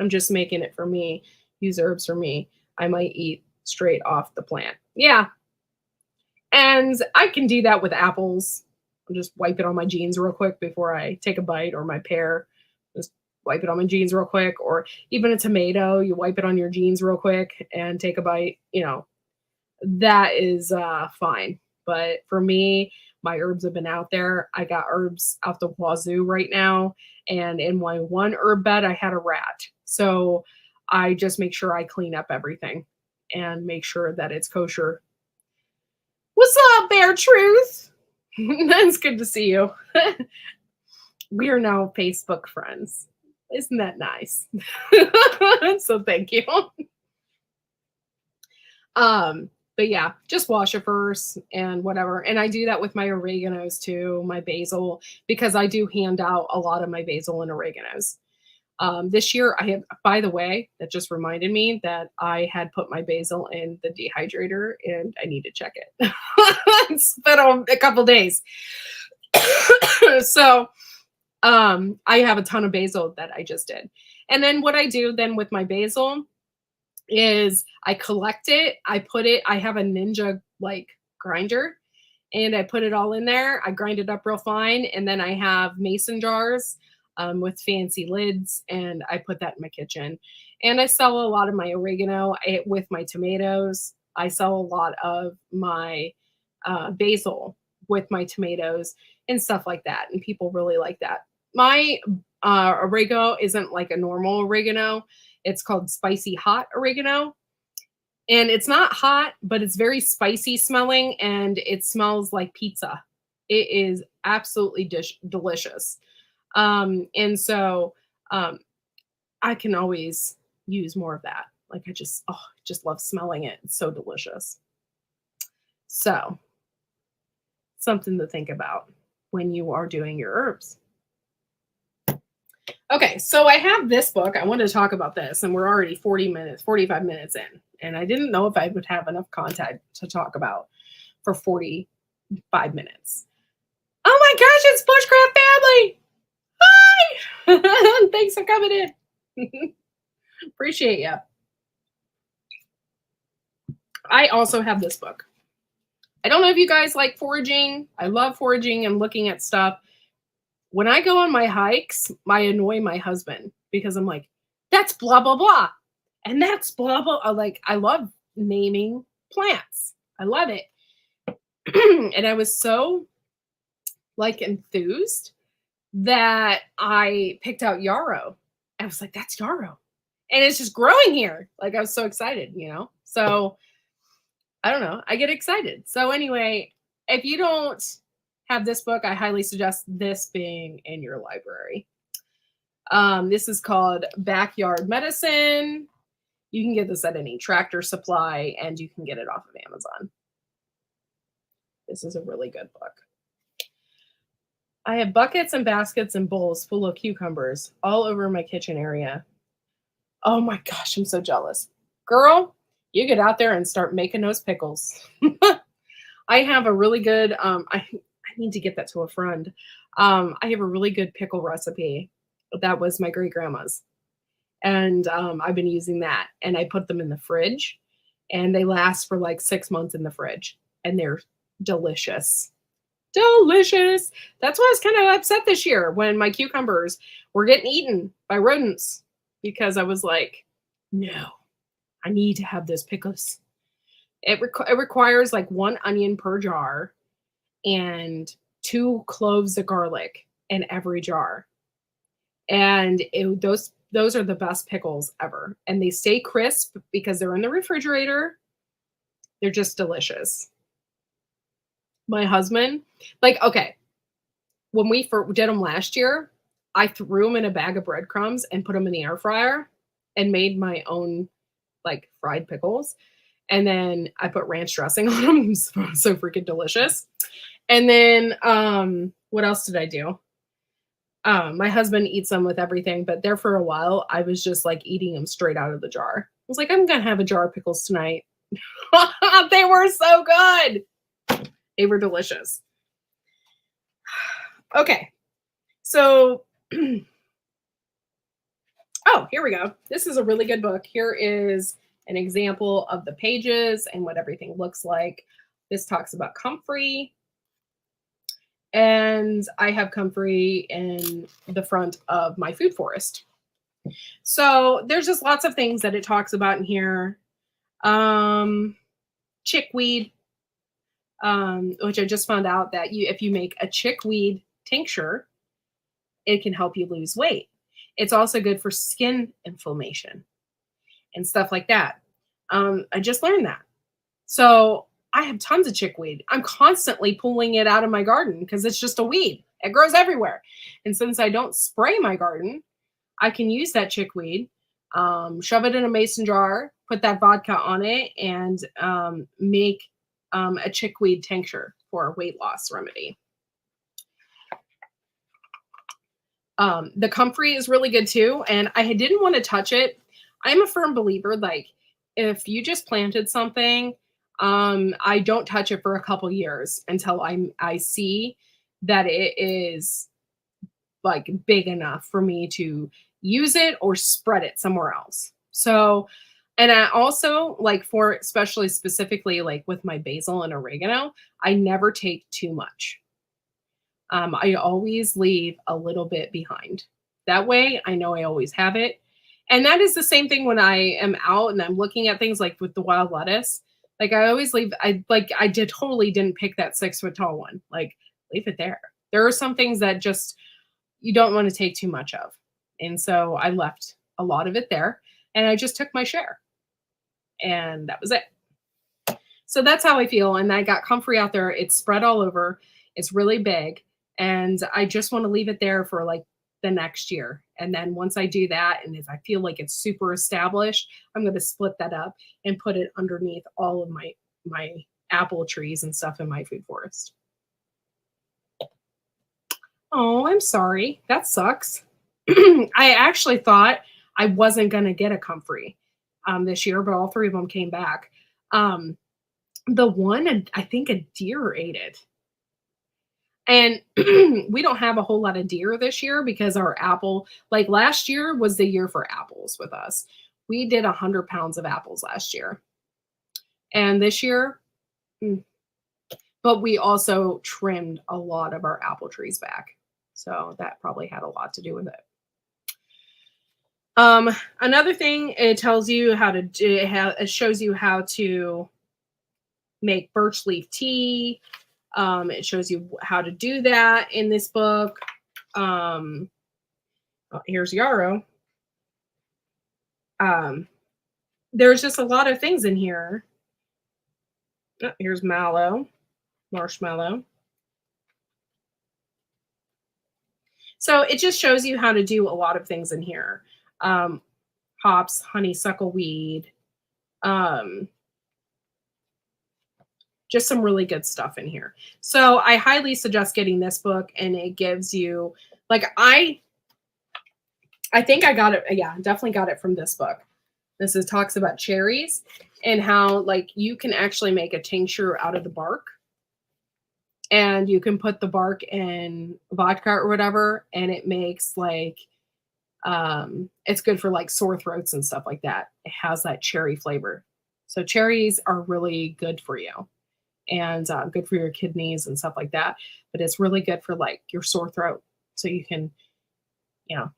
I'm just making it for me, use herbs for me. I might eat straight off the plant. Yeah. And I can do that with apples. I'll just wipe it on my jeans real quick before I take a bite or my pear. Just wipe it on my jeans real quick. Or even a tomato, you wipe it on your jeans real quick and take a bite. You know, that is fine. But for me, my herbs have been out there. I got herbs out the wazoo right now. And in my one herb bed, I had a rat. So I just make sure I clean up everything and make sure that it's kosher. What's up, Bear Truth? It's good to see you. We are now Facebook friends. Isn't that nice? So thank you. But yeah, just wash it first and whatever. And I do that with my oreganos too, my basil, because I do hand out a lot of my basil and oreganos. This year I have, by the way, that just reminded me that I had put my basil in the dehydrator and I need to check it. It's been a couple days. So I have a ton of basil that I just did. And then what I do then with my basil is I collect it, I have a Ninja like grinder and I put it all in there. I grind it up real fine. And then I have mason jars with fancy lids and I put that in my kitchen. And I sell a lot of my oregano with my tomatoes. I sell a lot of my basil with my tomatoes and stuff like that. And people really like that. My oregano isn't like a normal oregano. It's called spicy hot oregano. And it's not hot, but it's very spicy smelling and it smells like pizza. It is absolutely delicious. And so I can always use more of that. Like I just love smelling it. It's so delicious. So something to think about when you are doing your herbs. Okay, so I have this book. I wanted to talk about this, and we're already 45 minutes in. And I didn't know if I would have enough content to talk about for 45 minutes. Oh my gosh, it's Bushcraft Family! Hi! Thanks for coming in. Appreciate you. I also have this book. I don't know if you guys like foraging. I love foraging and looking at stuff. When I go on my hikes, I annoy my husband because I'm like, that's blah, blah, blah. And that's blah, blah. I love naming plants. I love it. And I was so enthused that I picked out yarrow. I was like, that's yarrow. And it's just growing here. I was so excited, So I don't know. I get excited. So anyway, if you don't have this book, I highly suggest this being in your library. This is called Backyard Medicine. You can get this at any Tractor Supply, and you can get it off of Amazon. This is a really good book. I have buckets and baskets and bowls full of cucumbers all over my kitchen area. Oh my gosh, I'm so jealous. Girl, you get out there and start making those pickles. I have a really good, I need to get that to a friend. I have a really good pickle recipe. That was my great grandma's. And I've been using that. And I put them in the fridge. And they last for 6 months in the fridge. And they're delicious. Delicious. That's why I was kind of upset this year when my cucumbers were getting eaten by rodents. Because I was like, no, I need to have those pickles. It requires 1 onion per jar and 2 cloves of garlic in every jar. And those are the best pickles ever. And they stay crisp because they're in the refrigerator. They're just delicious. My husband, okay, when we did them last year, I threw them in a bag of breadcrumbs and put them in the air fryer and made my own fried pickles. And then I put ranch dressing on them. So freaking delicious. And then what else did I do? My husband eats them with everything, but there for a while, I was just eating them straight out of the jar. I was like, I'm going to have a jar of pickles tonight. They were so good. They were delicious. Okay. So, oh, here we go. This is a really good book. Here is an example of the pages and what everything looks like. This talks about comfrey. And I have comfrey in the front of my food forest. So there's just lots of things that it talks about in here. Chickweed, which I just found out that if you make a chickweed tincture, it can help you lose weight. It's also good for skin inflammation and stuff like that. I just learned that. So I have tons of chickweed. I'm constantly pulling it out of my garden because it's just a weed. It grows everywhere. And since I don't spray my garden, I can use that chickweed, shove it in a mason jar, put that vodka on it, and make a chickweed tincture for a weight loss remedy. The comfrey is really good too. And I didn't want to touch it. I'm a firm believer, if you just planted something, I don't touch it for a couple years until I see that it is big enough for me to use it or spread it somewhere else. So, and I also for especially specifically with my basil and oregano, I never take too much. I always leave a little bit behind. That way I know I always have it. And that is the same thing when I am out and I'm looking at things with the wild lettuce. I always leave, totally didn't pick that 6-foot tall one. Leave it there. There are some things that just, you don't want to take too much of. And so I left a lot of it there and I just took my share. And that was it. So that's how I feel. And I got comfrey out there. It's spread all over. It's really big. And I just want to leave it there for the next year. And then once I do that, and if I feel it's super established, I'm going to split that up and put it underneath all of my apple trees and stuff in my food forest. Oh, I'm sorry. That sucks. I actually thought I wasn't going to get a comfrey this year, but all 3 of them came back. The one, I think a deer ate it. And we don't have a whole lot of deer this year because our apple, like last year was the year for apples with us. We did 100 pounds of apples last year. And this year, mm, but we also trimmed a lot of our apple trees back. So that probably had a lot to do with it. Another thing, it tells you how to do, it shows you how to make birch leaf tea. It shows you how to do that in this book. Oh, here's Yarrow. There's just a lot of things in here. Oh, here's mallow, marshmallow. So it just shows you how to do a lot of things in here. Hops, honeysuckle weed, just some really good stuff in here. So I highly suggest getting this book, and it gives you, like, I think I got it. Yeah, definitely got it from this book. This is talks about cherries and how, like, you can actually make a tincture out of the bark, and you can put the bark in vodka or whatever, and it makes like, it's good for like sore throats and stuff like that. It has that cherry flavor. So cherries are really good for you, and good for your kidneys and stuff like that. But it's really good for like your sore throat. So you can,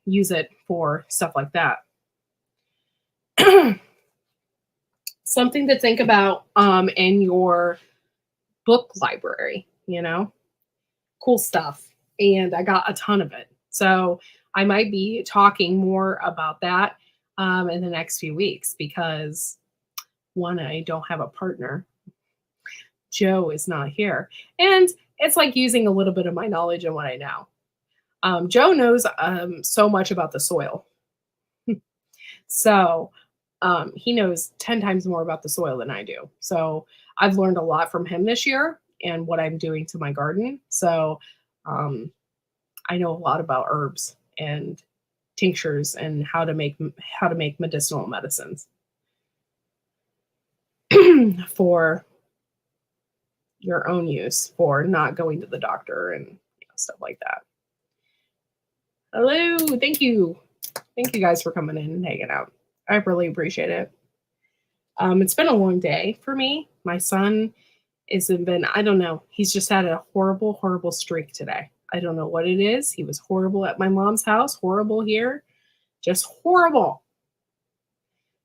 use it for stuff like that. Something to think about in your book library, cool stuff. And I got a ton of it. So I might be talking more about that in the next few weeks because, one, I don't have a partner. Joe is not here. And it's like using a little bit of my knowledge and what I know. Joe knows so much about the soil. So he knows 10 times more about the soil than I do. So I've learned a lot from him this year and what I'm doing to my garden. So I know a lot about herbs and tinctures and how to make medicinal medicines for your own use, for not going to the doctor and stuff like that. Hello, thank you guys for coming in and hanging out. I really appreciate it. It's been a long day for me. My son I don't know, he's just had a horrible streak today. I don't know what it is. He was horrible at my mom's house, horrible here, just horrible.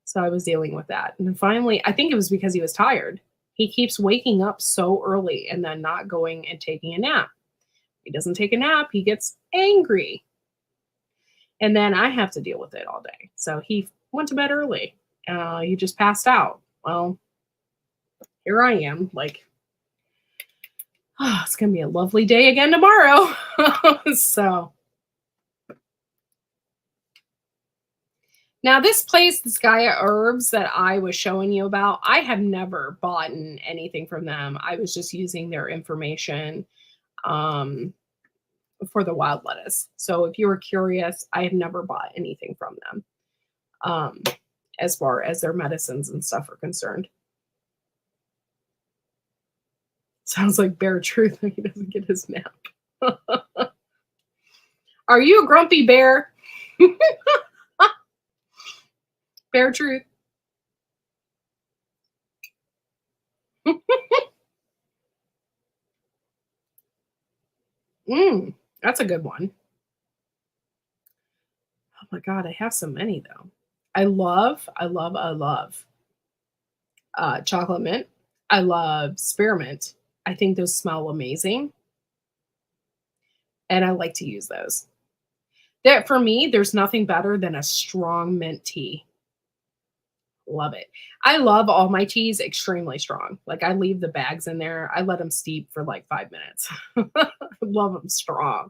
So I was dealing with that. And then finally, I think it was because he was tired. He keeps waking up so early and then not going and taking a nap. He doesn't take a nap, he gets angry. And then I have to deal with it all day. So he went to bed early. He just passed out. Well, here I am, like, it's going to be a lovely day again tomorrow. So now this place, this Gaia Herbs that I was showing you about, I have never bought anything from them. I was just using their information for the wild lettuce. So if you were curious, I have never bought anything from them as far as their medicines and stuff are concerned. Sounds like Bear Truth when he doesn't get his nap. Are you a grumpy bear? Bear Truth. That's a good one. Oh my God, I have so many though. I love chocolate mint. I love spearmint. I think those smell amazing. And I like to use those. That for me, there's nothing better than a strong mint tea. Love it. I love all my teas extremely strong. Like I leave the bags in there. I let them steep for like 5 minutes. I love them strong.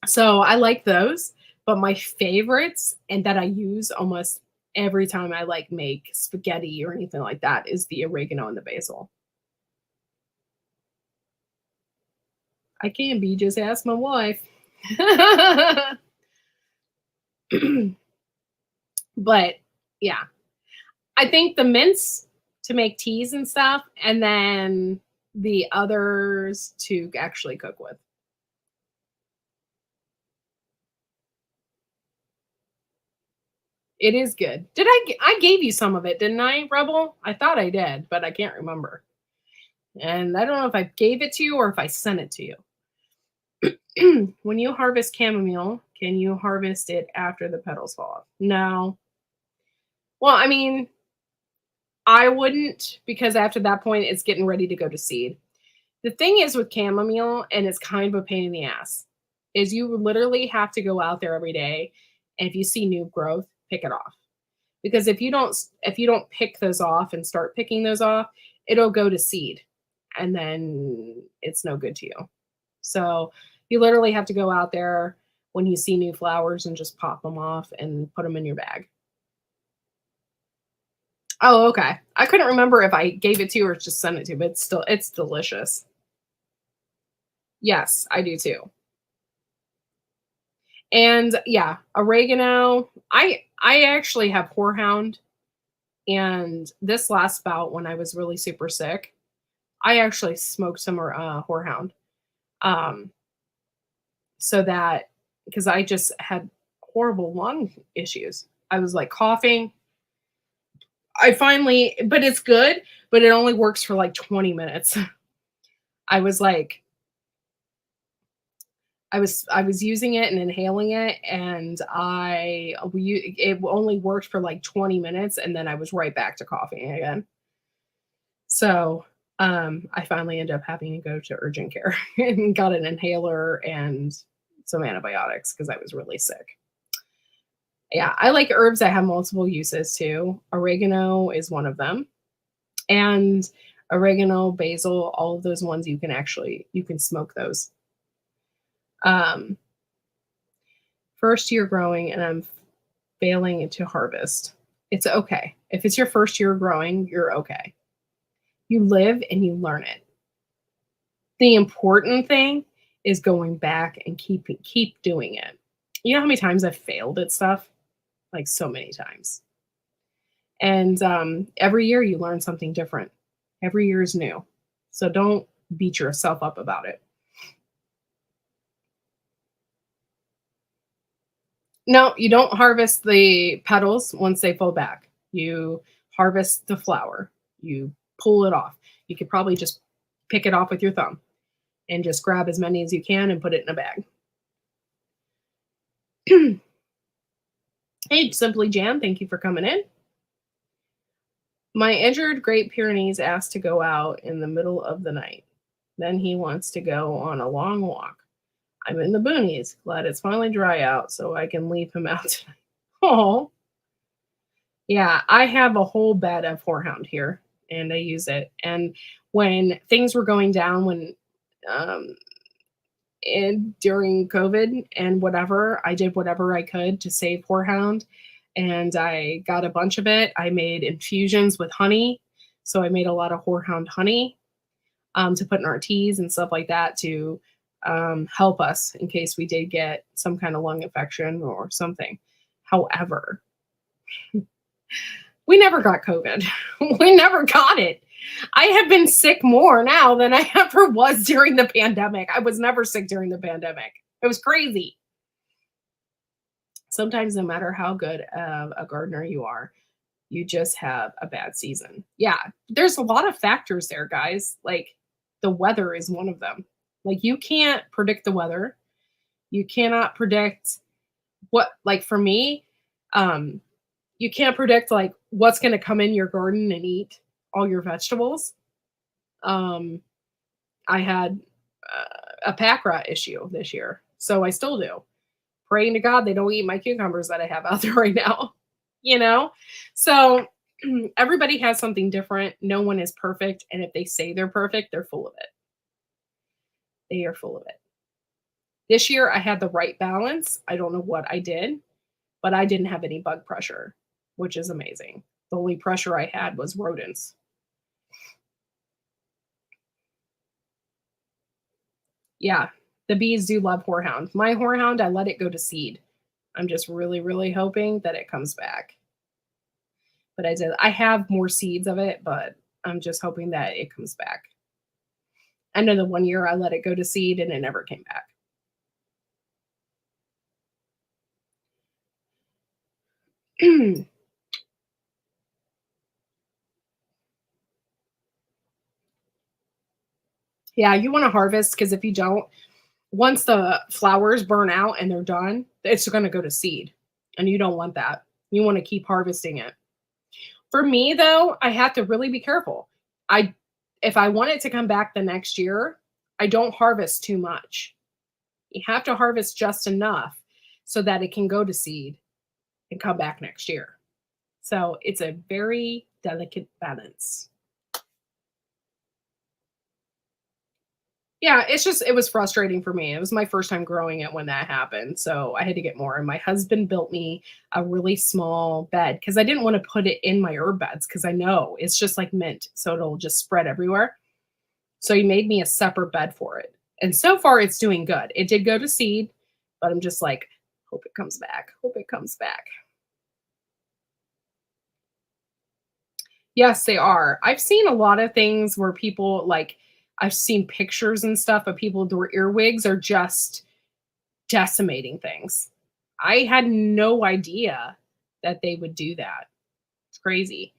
So I like those, but my favorites and that I use almost every time I like make spaghetti or anything like that is the oregano and the basil. I can't be, just ask my wife. But yeah, I think the mints to make teas and stuff, and then the others to actually cook with. It is good. I gave you some of it, didn't I, Rebel? I thought I did, but I can't remember. And I don't know if I gave it to you or if I sent it to you. When you harvest chamomile, can you harvest it after the petals fall off? No. Well, I mean, I wouldn't, because after that point, it's getting ready to go to seed. The thing is with chamomile, and it's kind of a pain in the ass, is you literally have to go out there every day, and if you see new growth, pick it off. Because if you don't pick those off and start picking those off, it'll go to seed, and then it's no good to you. So you literally have to go out there when you see new flowers and just pop them off and put them in your bag. Oh, okay. I couldn't remember if I gave it to you or just sent it to you, but it's delicious. Yes, I do too. And yeah, oregano. I actually have horehound, and this last bout when I was really super sick, I actually smoked some horehound. Um, so that because I just had horrible lung issues. I was like coughing. But it's good, but it only works for like 20 minutes. I was like, I was using it and inhaling it, and it only worked for like 20 minutes, and then I was right back to coughing again. So I finally ended up having to go to urgent care and got an inhaler and some antibiotics because I was really sick. Yeah, I like herbs that have multiple uses too. Oregano is one of them. And oregano, basil, all of those ones you can smoke those. First year growing and I'm failing to harvest. It's okay. If it's your first year growing, you're okay. You live and you learn it. The important thing is going back and keep doing it. You know how many times I've failed at stuff? Like so many times. And every year you learn something different. Every year is new. So don't beat yourself up about it. No, you don't harvest the petals once they fall back. You harvest the flower. You pull it off. You could probably just pick it off with your thumb and just grab as many as you can and put it in a bag. Hey, Simply Jam, thank you for coming in. My injured Great Pyrenees asked to go out in the middle of the night. Then he wants to go on a long walk. I'm in the boonies. Glad it's finally dry out so I can leave him out tonight. Oh, yeah, I have a whole bed of horehound here, and I use it. And when things were going down, during COVID and whatever, I did whatever I could to save horehound, and I got a bunch of it. I made infusions with honey, so I made a lot of horehound honey to put in our teas and stuff like that to help us in case we did get some kind of lung infection or something. However, we never got COVID. We never got it. I have been sick more now than I ever was during the pandemic. I was never sick during the pandemic. It was crazy. Sometimes, no matter how good of a gardener you are, you just have a bad season. Yeah, there's a lot of factors there, guys. Like the weather is one of them. Like you can't predict the weather. You cannot predict like for me, you can't predict like what's going to come in your garden and eat all your vegetables. I had a pack rat issue this year, so I still do. Praying to God they don't eat my cucumbers that I have out there right now, So everybody has something different. No one is perfect, and if they say they're perfect, they're full of it. They are full of it. This year I had the right balance. I don't know what I did, but I didn't have any bug pressure, which is amazing. The only pressure I had was rodents. Yeah, the bees do love horehound. My horehound, I let it go to seed. I'm just really, really hoping that it comes back. But I have more seeds of it, but I'm just hoping that it comes back. I know the one year I let it go to seed and it never came back. Yeah, you want to harvest because if you don't, once the flowers burn out and they're done, it's going to go to seed. And you don't want that. You want to keep harvesting it. For me though, I have to really be careful. I if I want it to come back the next year, I don't harvest too much. You have to harvest just enough so that it can go to seed and come back next year. So it's a very delicate balance. Yeah, it was frustrating for me. It was my first time growing it when that happened. So I had to get more. And my husband built me a really small bed because I didn't want to put it in my herb beds because I know it's just like mint. So it'll just spread everywhere. So he made me a separate bed for it. And so far it's doing good. It did go to seed, but I'm just like, hope it comes back. Hope it comes back. Yes, they are. I've seen a lot of things where people like I've seen pictures and stuff of people with their earwigs are just decimating things. I had no idea that they would do that. It's crazy.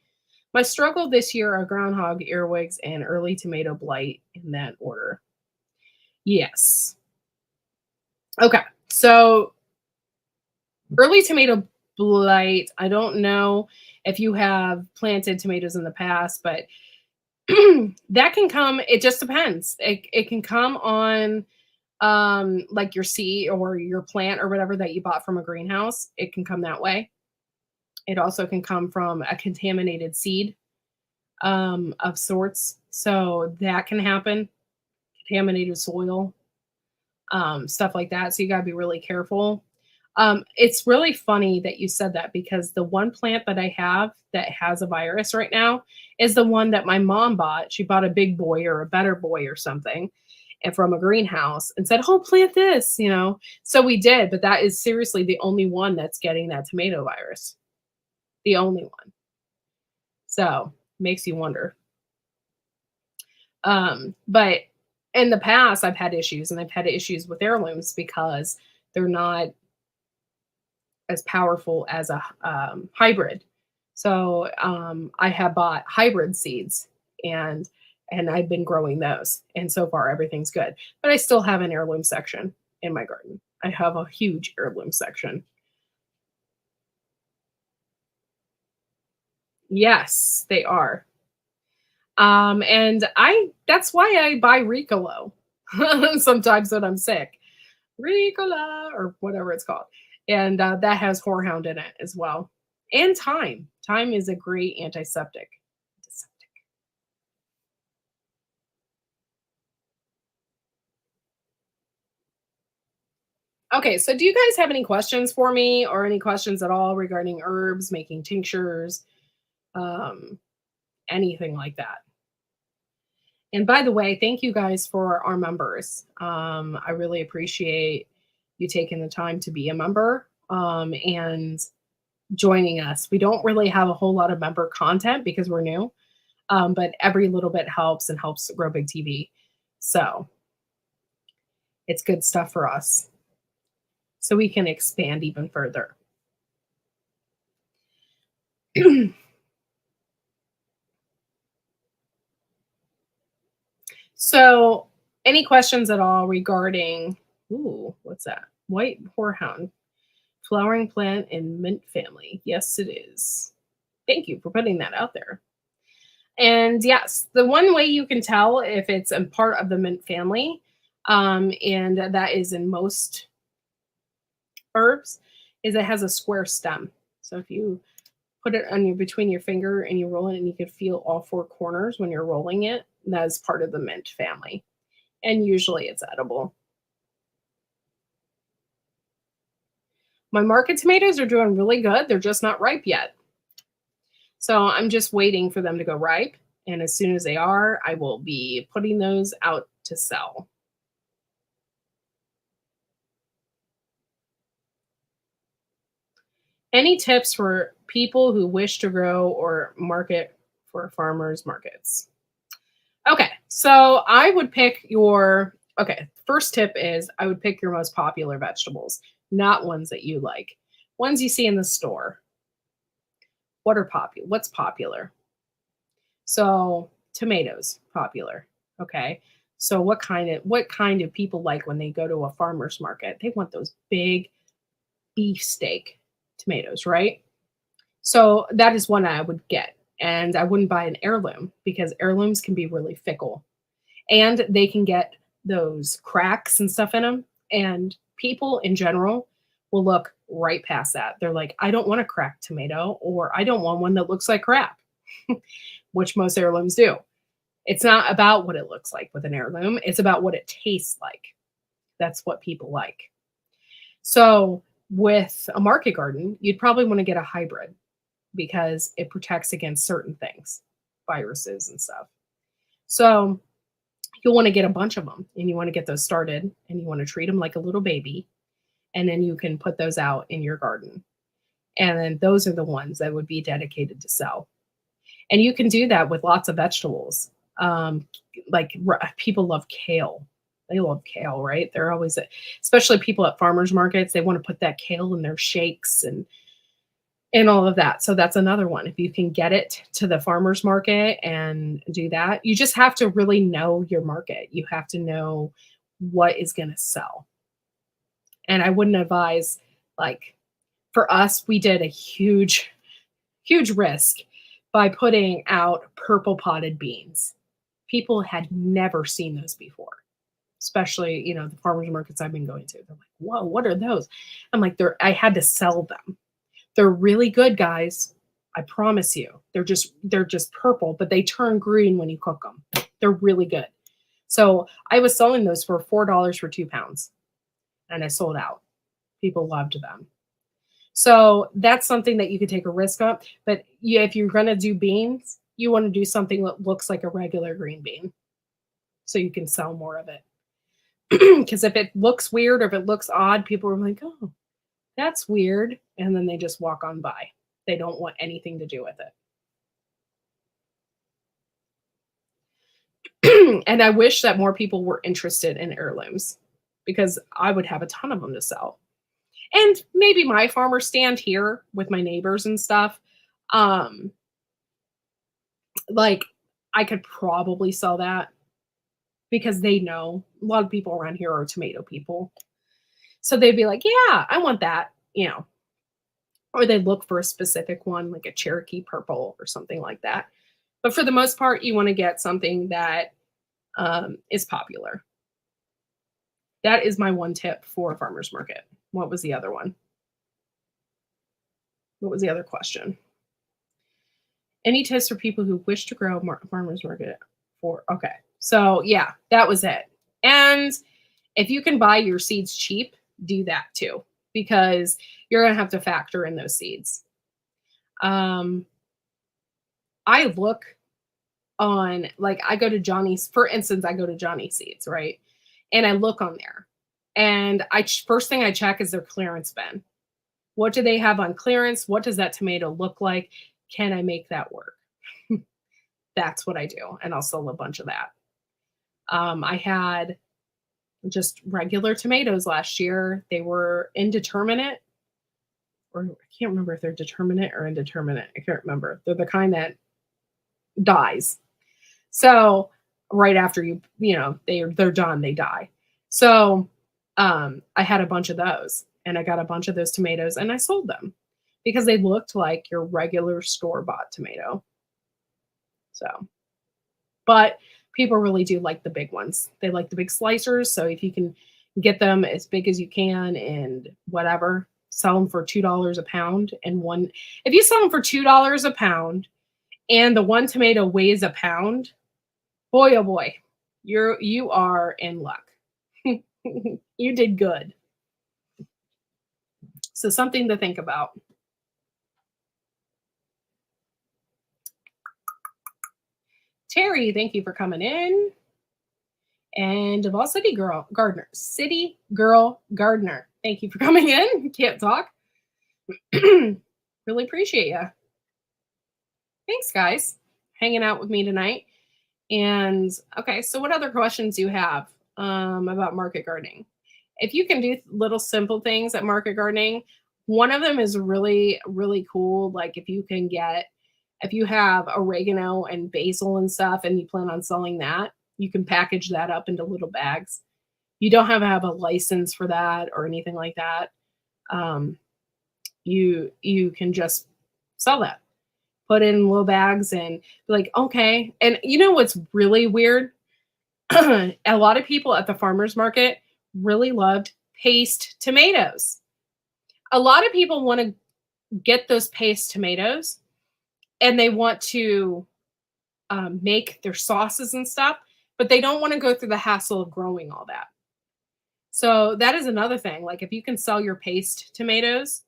My struggle this year are groundhog earwigs and early tomato blight in that order. Yes. Okay. So early tomato blight, I don't know if you have planted tomatoes in the past, but that can come, it just depends. It can come on like your seed or your plant or whatever that you bought from a greenhouse. It can come that way. It also can come from a contaminated seed of sorts. So that can happen. Contaminated soil, stuff like that. So you got to be really careful. It's really funny that you said that because the one plant that I have that has a virus right now is the one that my mom bought. She bought a big boy or a better boy or something and from a greenhouse and said, "Oh, plant this," you know. So we did, but that is seriously the only one that's getting that tomato virus. The only one. So makes you wonder. But in the past, I've had issues, and I've had issues with heirlooms because they're not as powerful as a hybrid. So I have bought hybrid seeds, and I've been growing those, and so far everything's good. But I still have an heirloom section in my garden. I have a huge heirloom section. Yes, they are. And I that's why I buy Ricolo sometimes when I'm sick. Ricola or whatever it's called. And that has horehound in it as well. And thyme. Thyme is a great antiseptic. Okay, so do you guys have any questions for me or any questions at all regarding herbs, making tinctures, um, anything like that? And by the way, thank you guys for our members. I really appreciate you taking the time to be a member and joining us. We don't really have a whole lot of member content because we're new, but every little bit helps and helps grow Big TV. So it's good stuff for us. So we can expand even further. So, any questions at all regarding, ooh, what's that? White horehound, flowering plant in mint family. Yes, it is. Thank you for putting that out there. And yes, the one way you can tell if it's a part of the mint family, and that is in most herbs, is it has a square stem. So if you put it on your between your finger and you roll it, and you can feel all four corners when you're rolling it, that is part of the mint family. And usually it's edible. My market tomatoes are doing really good. They're just not ripe yet. So I'm just waiting for them to go ripe. And as soon as they are, I will be putting those out to sell. Any tips for people who wish to grow or market for farmers markets? Okay, So I would pick your, okay, first tip is I would pick your most popular vegetables, not ones that you like. Ones you see in the store. What are popular? What's popular? So tomatoes, popular. Okay. So what kind of people like when they go to a farmer's market? They want those big beefsteak tomatoes, right? So that is one I would get. And I wouldn't buy an heirloom because heirlooms can be really fickle and they can get those cracks and stuff in them. And people in general will look right past that. They're like, I don't want a cracked tomato, or I don't want one that looks like crap, which most heirlooms do. It's not about what it looks like with an heirloom, it's about what it tastes like. That's what people like. So, with a market garden, you'd probably want to get a hybrid because it protects against certain things, viruses and stuff. So, you'll want to get a bunch of them and you want to get those started and you want to treat them like a little baby. And then you can put those out in your garden. And then those are the ones that would be dedicated to sell. And you can do that with lots of vegetables. People love kale. They love kale, right? They're always, especially people at farmers markets, they want to put that kale in their shakes and all of that. So that's another one. If you can get it to the farmers market and do that, you just have to really know your market. You have to know what is going to sell. And I wouldn't advise, like, for us, we did a huge risk by putting out purple potted beans. People had never seen those before, especially, the farmers markets I've been going to. They're like, whoa, what are those? I'm like, I had to sell them. They're really good, guys. I promise you. They're just purple, but they turn green when you cook them. They're really good. So I was selling those for $4 for 2 pounds, and I sold out. People loved them. So that's something that you could take a risk on. But yeah, if you're going to do beans, you want to do something that looks like a regular green bean so you can sell more of it. Because if it looks weird or if it looks odd, people are like, oh, that's weird. And then they just walk on by. They don't want anything to do with it. And I wish that more people were interested in heirlooms because I would have a ton of them to sell. And maybe my farmer stand here with my neighbors and stuff. Like I could probably sell that because they know a lot of people around here are tomato people. So they'd be like, yeah, I want that, or they look for a specific one, like a Cherokee purple or something like that. But for the most part, you want to get something that is popular. That is my one tip for a farmer's market. What was the other one? What was the other question? Any tips for people who wish to grow farmer's market okay. So yeah, that was it. And if you can buy your seeds cheap, do that too, because you're going to have to factor in those seeds. I look on, like, I go to Johnny's, for instance, I go to Johnny Seeds, right? And I look on there and first thing I check is their clearance bin. What do they have on clearance? What does that tomato look like? Can I make that work? That's what I do. And I'll sell a bunch of that. I had just regular tomatoes last year. They were indeterminate, or I can't remember if they're determinate or indeterminate. I can't remember. They're the kind that dies. So right after they're done, they die. So I had a bunch of those and I got a bunch of those tomatoes and I sold them because they looked like your regular store-bought tomato. So, but people really do like the big ones. They like the big slicers. So if you can get them as big as you can and whatever, sell them for $2 a pound. And if you sell them for $2 a pound and the one tomato weighs a pound, boy, oh boy, you are in luck. You did good. So something to think about. Terry, thank you for coming in. And Duval City Girl Gardner. City Girl Gardner. Thank you for coming in. Can't talk. Really appreciate you. Thanks, guys, hanging out with me tonight. And okay, so what other questions do you have about market gardening? If you can do little simple things at market gardening, one of them is really, really cool. Like if you have oregano and basil and stuff and you plan on selling that, you can package that up into little bags. You don't have to have a license for that or anything like that. You can just sell that, put in little bags and be like, okay. And you know what's really weird? A lot of people at the farmers market really loved paste tomatoes. A lot of people want to get those paste tomatoes and they want to make their sauces and stuff, but they don't want to go through the hassle of growing all that. So that is another thing. Like if you can sell your paste tomatoes,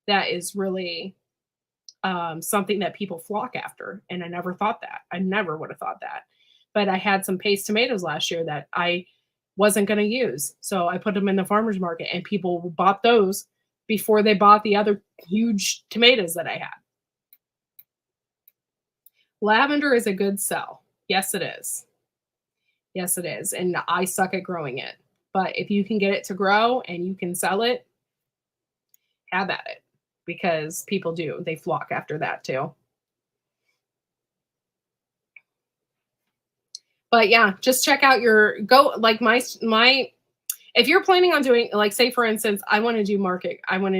that is really something that people flock after. And I never thought that. I never would have thought that. But I had some paste tomatoes last year that I wasn't going to use. So I put them in the farmer's market and people bought those before they bought the other huge tomatoes that I had. Lavender is a good sell. Yes, it is. Yes, it is. And I suck at growing it. But if you can get it to grow and you can sell it, have at it. Because people do. They flock after that too. But yeah, just check out like my if you're planning on doing, like, say for instance, I want to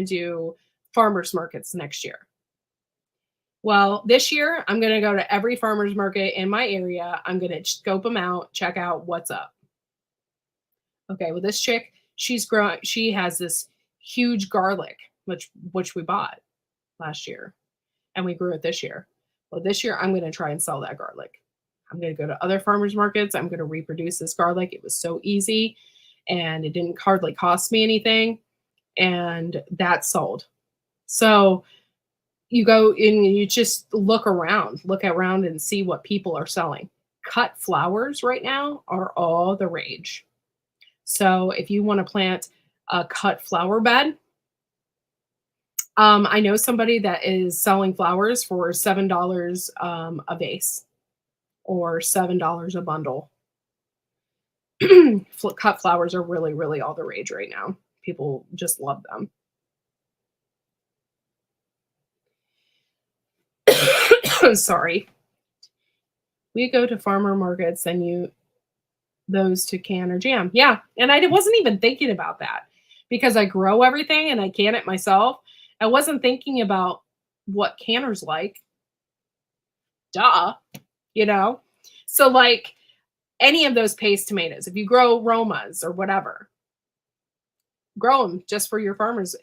do farmers markets next year. Well, this year I'm going to go to every farmers market in my area. I'm going to scope them out, check out what's up. Okay, well, this chick, she has this huge garlic, which we bought last year and we grew it this year. Well, this year I'm going to try and sell that garlic. I'm going to go to other farmers markets. I'm going to reproduce this garlic. It was so easy and it didn't hardly cost me anything. And that sold. So you go and you just look around and see what people are selling. Cut flowers right now are all the rage. So if you want to plant a cut flower bed, I know somebody that is selling flowers for $7 a vase or $7 a bundle. Cut flowers are really, really all the rage right now. People just love them. Sorry. We go to farmer markets and those to can or jam. Yeah. And I wasn't even thinking about that because I grow everything and I can it myself. I wasn't thinking about what canners like. Duh. So like any of those paste tomatoes, if you grow Romas or whatever, grow them just for your farmers.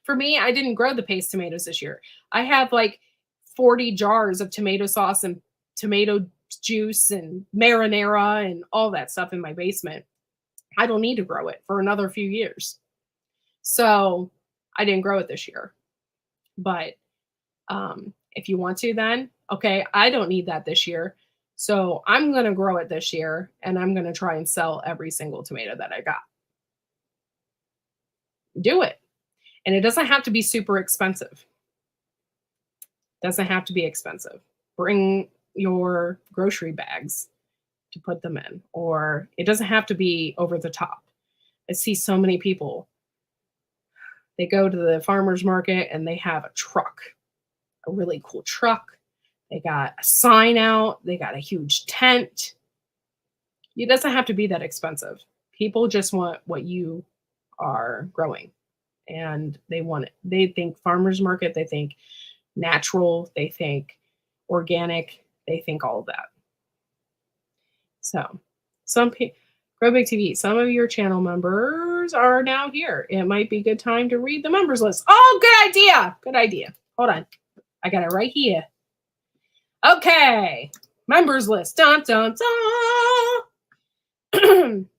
For me, I didn't grow the paste tomatoes this year. I have like 40 jars of tomato sauce and tomato juice and marinara and all that stuff in my basement. I don't need to grow it for another few years. So I didn't grow it this year. But if you want to, then, okay, I don't need that this year. So I'm going to grow it this year and I'm going to try and sell every single tomato that I got. Do it. And it doesn't have to be super expensive. Doesn't have to be expensive. Bring your grocery bags to put them in, or it doesn't have to be over the top. I see so many people, they go to the farmer's market and they have a truck, a really cool truck. They got a sign out. They got a huge tent. It doesn't have to be that expensive. People just want what you are growing and they want it. They think farmer's market, they think natural, they think organic, they think all of that. So Grow Big TV, some of your channel members are now here. It might be a good time to read the members list. Oh, good idea. Good idea. Hold on. I got it right here. Okay. Members list. Dun, dun, dun.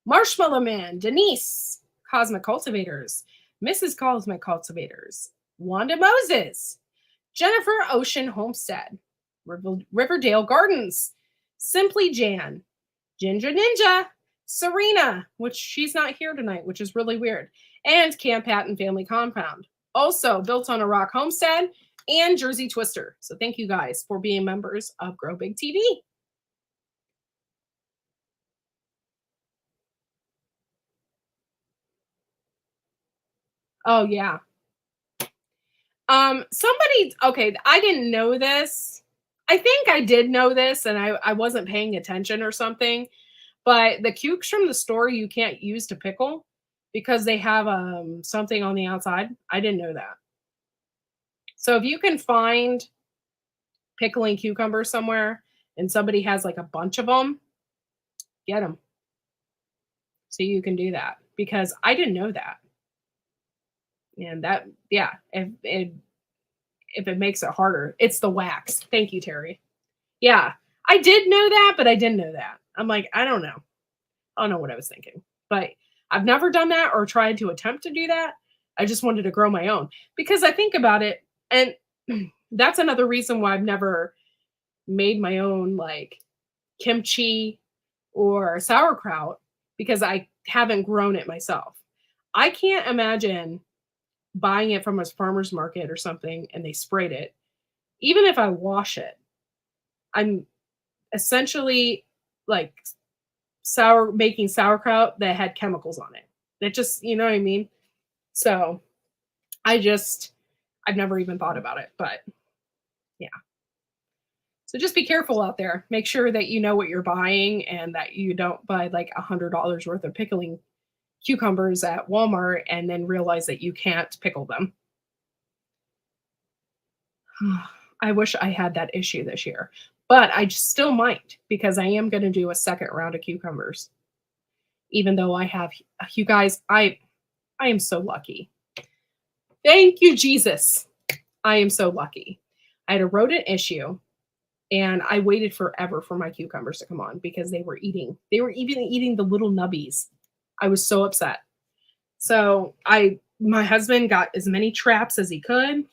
Marshmallow Man, Denise, Cosmic Cultivators, Mrs. Cosmic Cultivators, Wanda Moses, Jennifer Ocean Homestead, Riverdale Gardens, Simply Jan, Ginger Ninja, Serena, which she's not here tonight, which is really weird, and Camp Patton Family Compound. Also, Built on a Rock Homestead, and Jersey Twister. So thank you guys for being members of Grow Big TV. Oh yeah. Somebody, okay, I didn't know this. I think I did know this and I wasn't paying attention or something, but the cukes from the store you can't use to pickle because they have something on the outside. I didn't know that. So if you can find pickling cucumbers somewhere and somebody has like a bunch of them, get them. So you can do that because I didn't know that. And that, yeah, if it makes it harder, it's the wax. Thank you, Terry. Yeah, I did know that, but I didn't know that. I'm like, I don't know. I don't know what I was thinking, but I've never done that or tried to attempt to do that. I just wanted to grow my own because I think about it. And that's another reason why I've never made my own like kimchi or sauerkraut because I haven't grown it myself. I can't imagine buying it from a farmer's market or something and they sprayed it. Even if I wash it, I'm essentially like making sauerkraut that had chemicals on it. That just, you know what I mean? So I've never even thought about it, but yeah. So just be careful out there. Make sure that you know what you're buying and that you don't buy like $100 worth of pickling cucumbers at Walmart and then realize that you can't pickle them. I wish I had that issue this year, but I still might because I am going to do a second round of cucumbers. Even though I have, you guys, I am so lucky. Thank you, Jesus. I am so lucky. I had a rodent issue and I waited forever for my cucumbers to come on because they were even eating the little nubbies. I was so upset. So my husband got as many traps as he could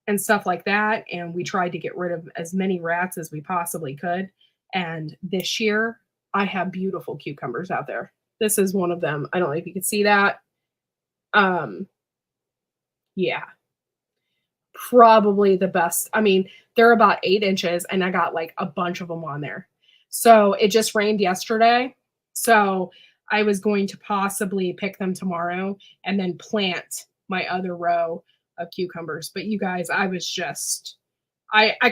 and stuff like that. And we tried to get rid of as many rats as we possibly could. And this year I have beautiful cucumbers out there. This is one of them. I don't know if you can see that. Yeah, probably the best. I mean, they're about 8 inches and I got like a bunch of them on there. So it just rained yesterday. So I was going to possibly pick them tomorrow and then plant my other row of cucumbers. But you guys, I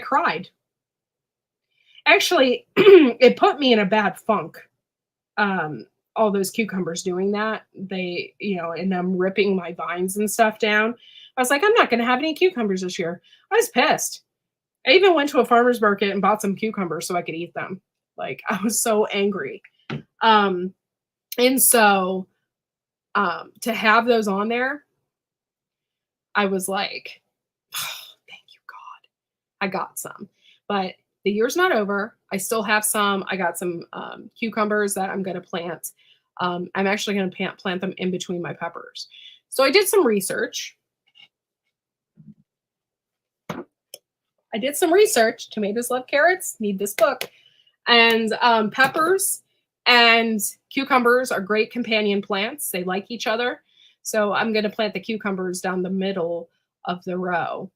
cried. Actually, it put me in a bad funk. All those cucumbers doing that, and I'm ripping my vines and stuff down. I was like, I'm not going to have any cucumbers this year. I was pissed. I even went to a farmer's market and bought some cucumbers so I could eat them. Like, I was so angry. And so to have those on there, I was like, oh, thank you, God. I got some. But the year's not over. I still have some. I got some cucumbers that I'm going to plant. I'm actually going to plant them in between my peppers. So I did some research. Tomatoes love carrots. Need this book. And peppers and cucumbers are great companion plants. They like each other. So I'm going to plant the cucumbers down the middle of the row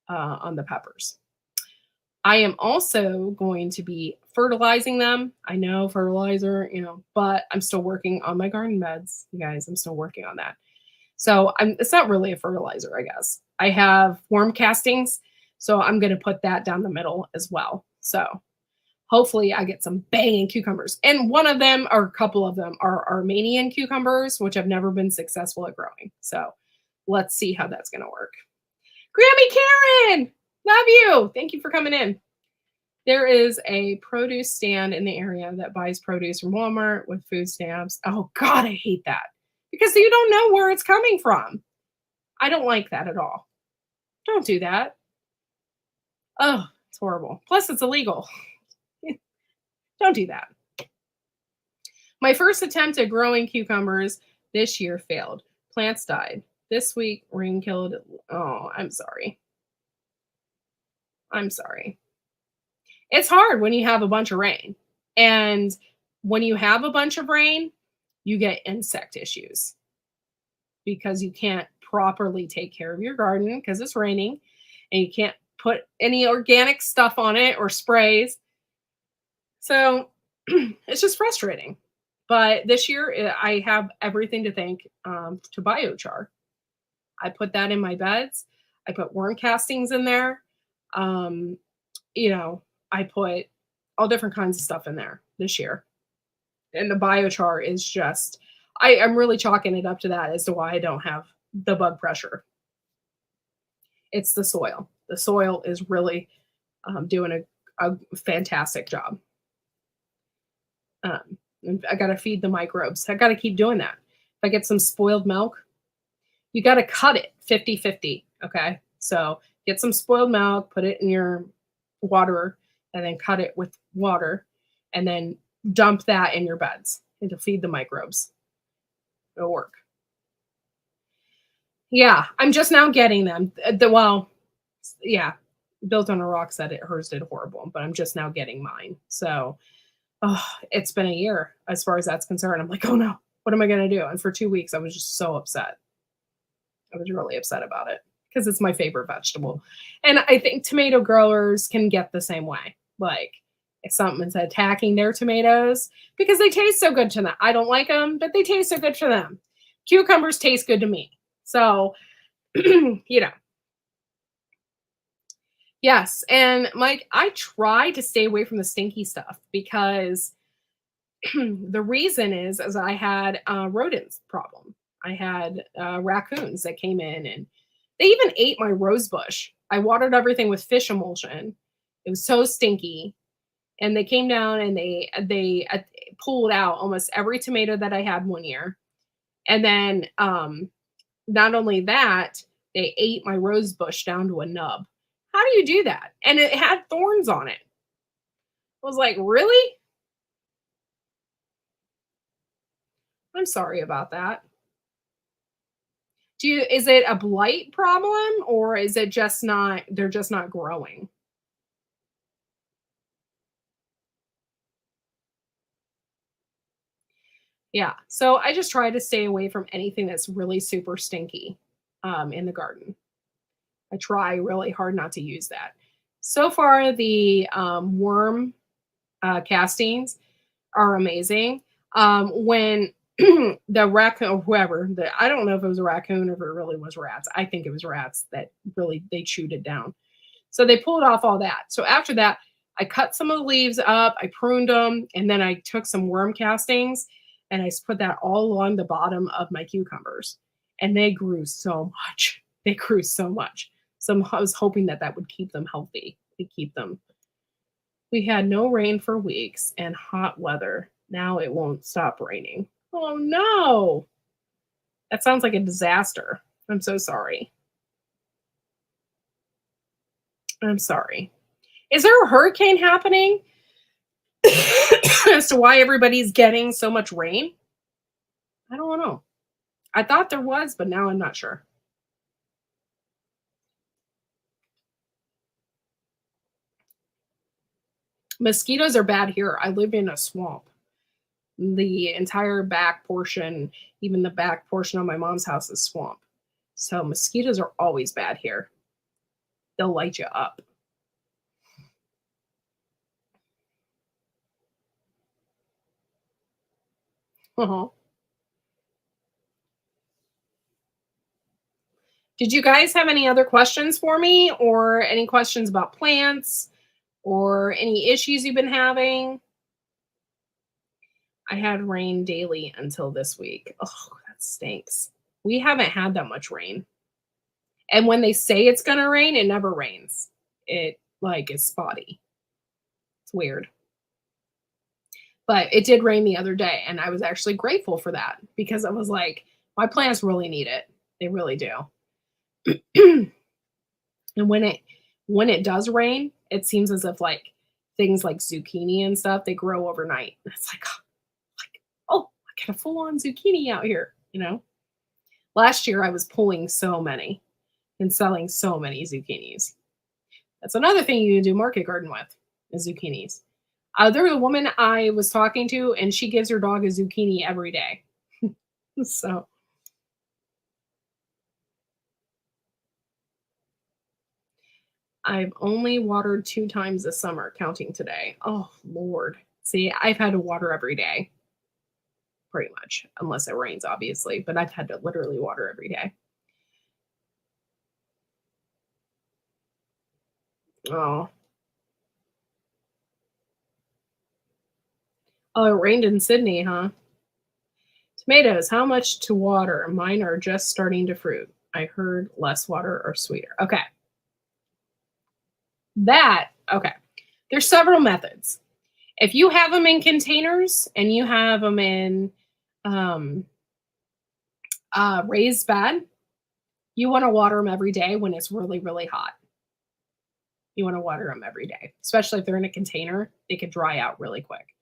on the peppers. I am also going to be fertilizing them. I know fertilizer, but I'm still working on my garden beds, you guys. I'm still working on that. So it's not really a fertilizer, I guess. I have worm castings, so I'm going to put that down the middle as well. So hopefully I get some banging cucumbers. And one of them, or a couple of them, are Armenian cucumbers, which I've never been successful at growing. So let's see how that's going to work. Grammy Karen, love you. Thank you for coming in. There is a produce stand in the area that buys produce from Walmart with food stamps. Oh, God, I hate that because you don't know where it's coming from. I don't like that at all. Don't do that. Oh, it's horrible. Plus, it's illegal. Don't do that. My first attempt at growing cucumbers this year failed. Plants died. This week, rain killed. Oh, I'm sorry. I'm sorry. It's hard when you have a bunch of rain. And when you have a bunch of rain, you get insect issues because you can't properly take care of your garden because it's raining. and you can't put any organic stuff on it or sprays. So it's just frustrating. But this year, I have everything to thank to biochar. I put that in my beds. I put worm castings in there. Um, you know, I put all different kinds of stuff in there this year. And the biochar is just, I'm really chalking it up to that as to why I don't have the bug pressure. It's the soil. The soil is really doing a fantastic job. And I got to feed the microbes. I got to keep doing that. If I get some spoiled milk, you got to cut it 50-50. Okay. So get some spoiled milk, put it in your water, and then cut it with water, and then dump that in your beds and to feed the microbes. It'll work. Yeah, I'm just now getting them. Yeah, Built on a Rock said hers did horrible, but I'm just now getting mine. So, it's been a year as far as that's concerned. I'm like, oh no, what am I going to do? And for 2 weeks, I was just so upset. I was really upset about it because it's my favorite vegetable. And I think tomato growers can get the same way. Like, if something's attacking their tomatoes because they taste so good to them. I don't like them, but they taste so good to them. Cucumbers taste good to me. So, Yes. And Mike, I try to stay away from the stinky stuff because the reason is as I had a rodents problem. I had raccoons that came in and they even ate my rose bush. I watered everything with fish emulsion. It was so stinky. And they came down and they pulled out almost every tomato that I had one year. And then not only that, they ate my rose bush down to a nub. How do you do that? And it had thorns on it. I was like, really? I'm sorry about that. Is it a blight problem or is it just not, they're just not growing? Yeah. So I just try to stay away from anything that's really super stinky in the garden. I try really hard not to use that. So far, the worm castings are amazing. When the raccoon or whoever, I don't know if it was a raccoon or if it really was rats. I think it was rats that really, they chewed it down. So they pulled off all that. So after that, I cut some of the leaves up, I pruned them, and then I took some worm castings and I put that all along the bottom of my cucumbers. And they grew so much. They grew so much. So I was hoping that that would keep them healthy, to keep them. We had no rain for weeks and hot weather. Now it won't stop raining. Oh no. That sounds like a disaster. I'm so sorry. I'm sorry. Is there a hurricane happening as to why everybody's getting so much rain? I don't know. I thought there was, but now I'm not sure. Mosquitoes are bad here. I live in a swamp. The entire back portion, even the back portion of my mom's house is swamp. So mosquitoes are always bad here. They'll light you up. Uh-huh. Did you guys have any other questions for me or any questions about plants or any issues you've been having? I had rain daily until this week. Oh, that stinks. We haven't had that much rain. And when they say it's going to rain, it never rains. It like is spotty. It's weird. But it did rain the other day and I was actually grateful for that because I was like, my plants really need it. They really do. And when it does rain, it seems as if like things like zucchini and stuff, they grow overnight. It's like, oh, I got a full-on zucchini out here, you know? Last year I was pulling so many and selling so many zucchinis. That's another thing you can do market garden with is zucchinis. There was a woman I was talking to and she gives her dog a zucchini every day. So I've only watered 2 times this summer, counting today. Oh, Lord. See, I've had to water every day, pretty much, unless it rains, obviously, but I've had to literally water every day. Oh. Oh, it rained in Sydney, huh? Tomatoes, how much to water? Mine are just starting to fruit. I heard less water or sweeter. Okay. Okay. There's several methods. If you have them in containers and you have them in um, raised bed, you want to water them every day when it's really, really hot. You want to water them every day, especially if they're in a container. They could dry out really quick.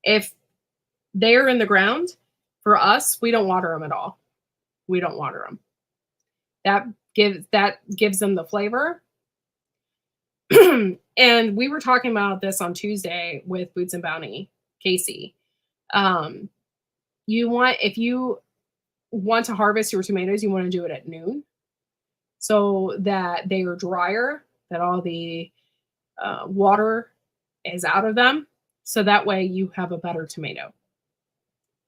If they're in the ground, for us, we don't water them at all. We don't water them. That gives them the flavor. And we were talking about this on Tuesday with Boots and Bounty, Casey. If you want to harvest your tomatoes, you want to do it at noon so that they are drier, that all the water is out of them. So that way you have a better tomato.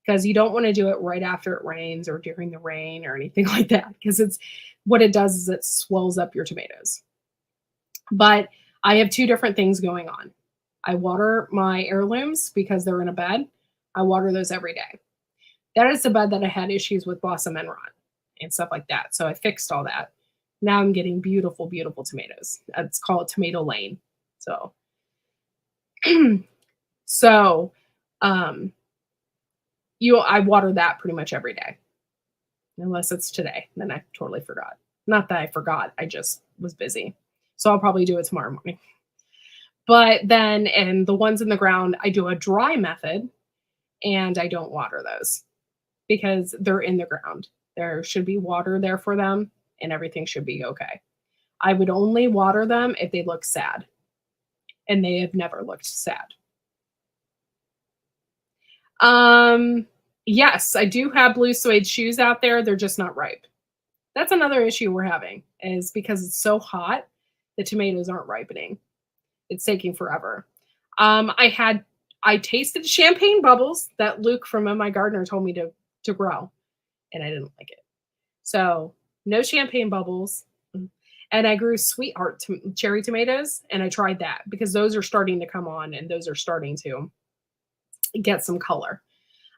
Because you don't want to do it right after it rains or during the rain or anything like that. Because what it does is it swells up your tomatoes. But I have 2 different things going on. I water my heirlooms because they're in a bed. I water those every day. That is the bed that I had issues with Blossom Enron and stuff like that. So I fixed all that. Now I'm getting beautiful, beautiful tomatoes. It's called Tomato Lane. So, I water that pretty much every day, unless it's today. Then I totally forgot. Not that I forgot. I just was busy. So I'll probably do it tomorrow morning. But then, and the ones in the ground, I do a dry method and I don't water those because they're in the ground. There should be water there for them and everything should be okay. I would only water them if they look sad, and they have never looked sad. Yes, I do have blue suede shoes out there. They're just not ripe. That's another issue we're having, is because it's so hot, the tomatoes aren't ripening. It's taking forever. I tasted champagne bubbles that Luke from My Gardener told me to grow, and I didn't like it. So no champagne bubbles. And I grew Sweetheart cherry tomatoes, and I tried that because those are starting to come on and those are starting to get some color.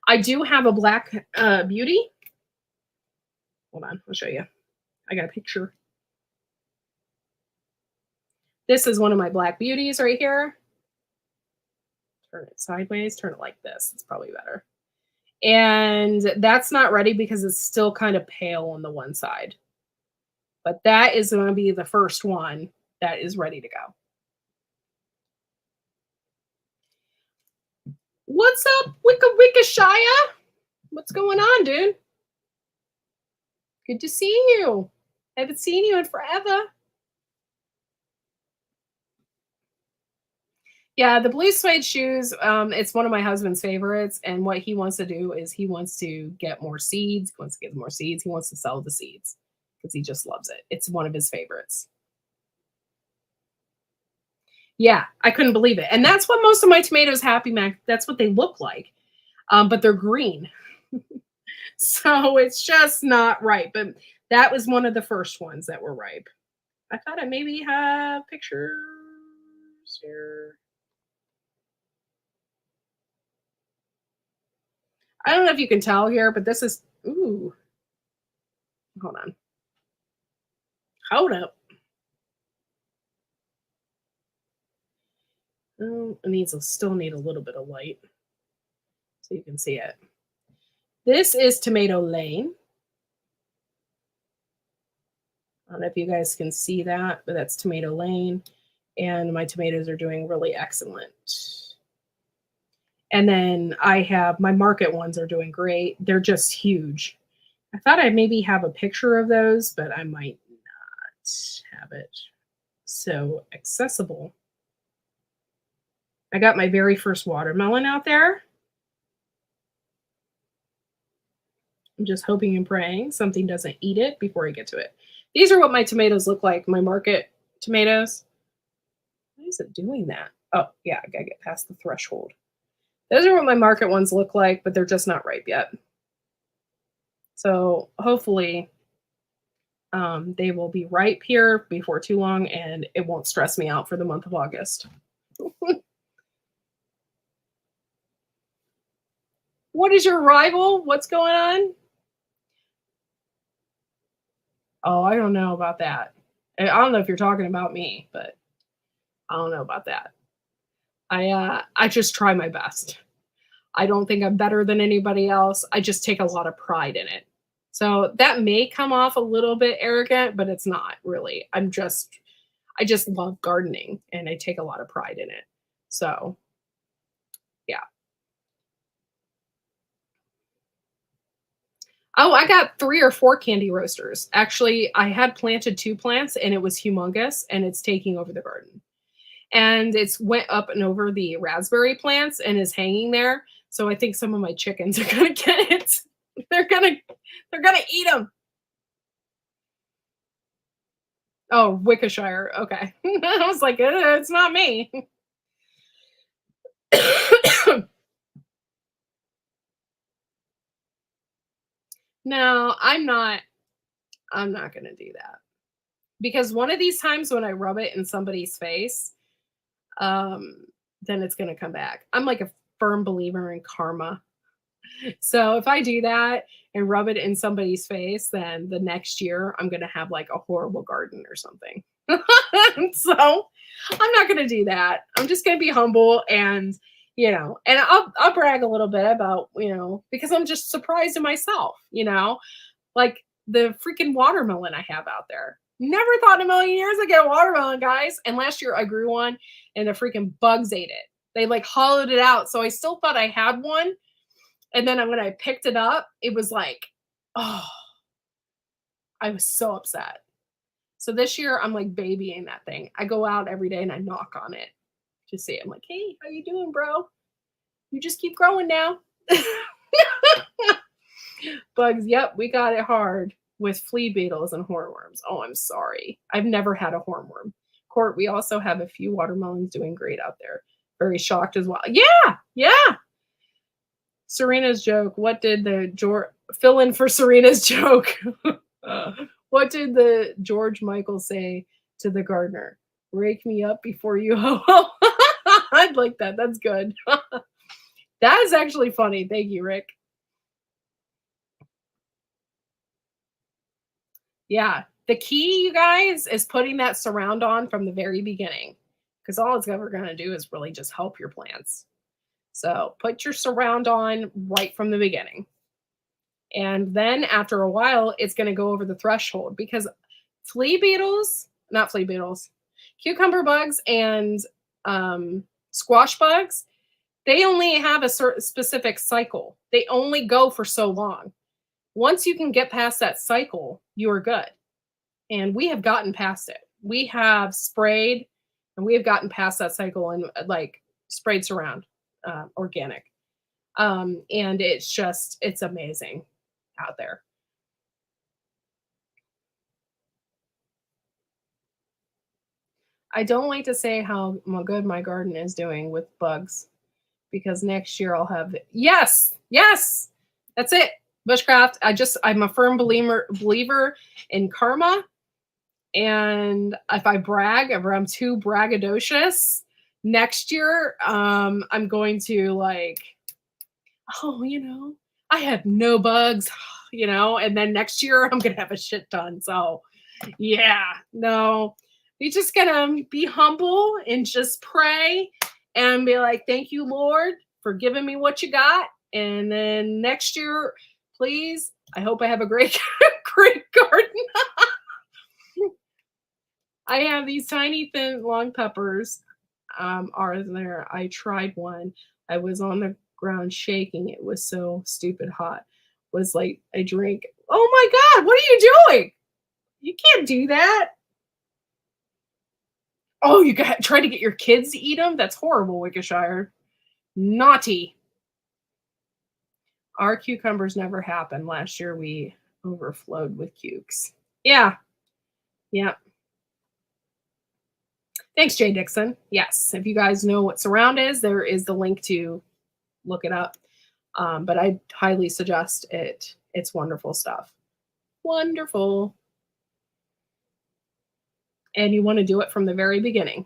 I do have a Black Beauty. Hold on, I'll show you. I got a picture. This is one of my Black Beauties right here. Turn it sideways, turn it like this. It's probably better. And that's not ready because it's still kind of pale on the one side. But that is going to be the first one that is ready to go. What's up, Wicca Shia? What's going on, dude? Good to see you. I haven't seen you in forever. Yeah, the blue suede shoes, it's one of my husband's favorites. And what he wants to do is he wants to get more seeds. He wants to get more seeds. He wants to sell the seeds because he just loves it. It's one of his favorites. Yeah, I couldn't believe it. And that's what most of my tomatoes, Happy Mac, that's what they look like. But they're green. So it's just not ripe. But that was one of the first ones that were ripe. I thought I maybe have pictures here. I don't know if you can tell here, but this is, ooh, hold on. Hold up. Oh, it still need a little bit of light so you can see it. This is Tomato Lane. I don't know if you guys can see that, but that's Tomato Lane. And my tomatoes are doing really excellent. And then I have my market ones are doing great. They're just huge. I thought I'd maybe have a picture of those, but I might not have it so accessible. I got my very first watermelon out there. I'm just hoping and praying something doesn't eat it before I get to it. These are what my tomatoes look like, my market tomatoes. Why is it doing that? Oh, yeah, I gotta get past the threshold. Those are what my market ones look like, but they're just not ripe yet. So hopefully they will be ripe here before too long, and it won't stress me out for the month of August. What is your rival? What's going on? Oh, I don't know about that. I don't know if you're talking about me, but I don't know about that. I just try my best. I don't think I'm better than anybody else. I just take a lot of pride in it. So that may come off a little bit arrogant, but it's not really. I just love gardening and I take a lot of pride in it. So, yeah. Oh, I got 3 or 4 candy roasters. Actually, I had planted 2 plants and it was humongous and it's taking over the garden. And it's went up and over the raspberry plants and is hanging there. So I think some of my chickens are gonna get it. They're gonna eat them. Oh, Wickeshire. Okay. I was like, it's not me. No, I'm not gonna do that. Because one of these times when I rub it in somebody's face, then it's gonna come back. I'm like a firm believer in karma. So if I do that and rub it in somebody's face, then the next year I'm gonna have like a horrible garden or something. So I'm not gonna do that. I'm just gonna be humble and and I'll brag a little bit about, because I'm just surprised in myself, like the freaking watermelon I have out there. Never thought in a million years I'd get a watermelon, guys. And last year I grew one and the freaking bugs ate it. They like hollowed it out. So I still thought I had one. And then when I picked it up, it was like, oh, I was so upset. So this year I'm like babying that thing. I go out every day and I knock on it to see it. I'm like, hey, how you doing, bro? You just keep growing now. Bugs, yep, we got it hard with flea beetles and hornworms. Oh, I'm sorry. I've never had a hornworm. Court, we also have a few watermelons doing great out there. Very shocked as well. Yeah. Serena's joke. What did the fill in for Serena's joke? What did the George Michael say to the gardener? Rake me up before you ho ho. I'd like that. That's good. That is actually funny. Thank you, Rick. Yeah. The key, you guys, is putting that surround on from the very beginning, because all it's ever going to do is really just help your plants. So put your surround on right from the beginning. And then after a while, it's going to go over the threshold, because cucumber bugs and squash bugs, they only have a certain specific cycle. They only go for so long. Once you can get past that cycle, you are good. And we have gotten past it. We have sprayed and we have gotten past that cycle and like sprayed surround organic. And it's amazing out there. I don't like to say how good my garden is doing with bugs, because next year I'll have yes, that's it. Bushcraft. I'm a firm believer in karma. And if I brag, if I'm too braggadocious, next year I'm going to like, I have no bugs, and then next year I'm gonna have a shit ton. So yeah, no. You're just gonna be humble and just pray and be like, thank you, Lord, for giving me what you got. And then next year, please, I hope I have a great garden. I have these tiny, thin, long peppers. Are there? I tried one. I was on the ground shaking. It was so stupid hot. It was like a drink. Oh my God, what are you doing? You can't do that. Oh, you got try to get your kids to eat them? That's horrible, Wickeshire. Naughty. Our cucumbers never happened. Last year we overflowed with cukes. Yeah. Thanks, Jay Dixon. Yes, if you guys know what Surround is, there is the link to look it up. But I highly suggest it. It's wonderful stuff. Wonderful. And you want to do it from the very beginning.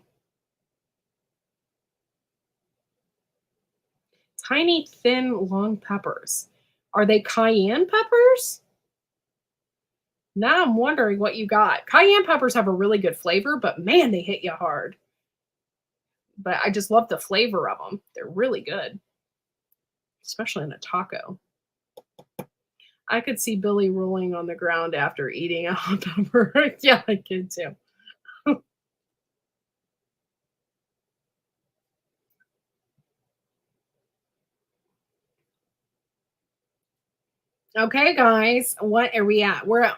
Tiny, thin, long peppers. Are they cayenne peppers? Now I'm wondering what you got. Cayenne peppers have a really good flavor, but man, they hit you hard. But I just love the flavor of them. They're really good, especially in a taco. I could see Billy rolling on the ground after eating a hot pepper. Yeah, I could too. Okay, guys, what are we at? We're at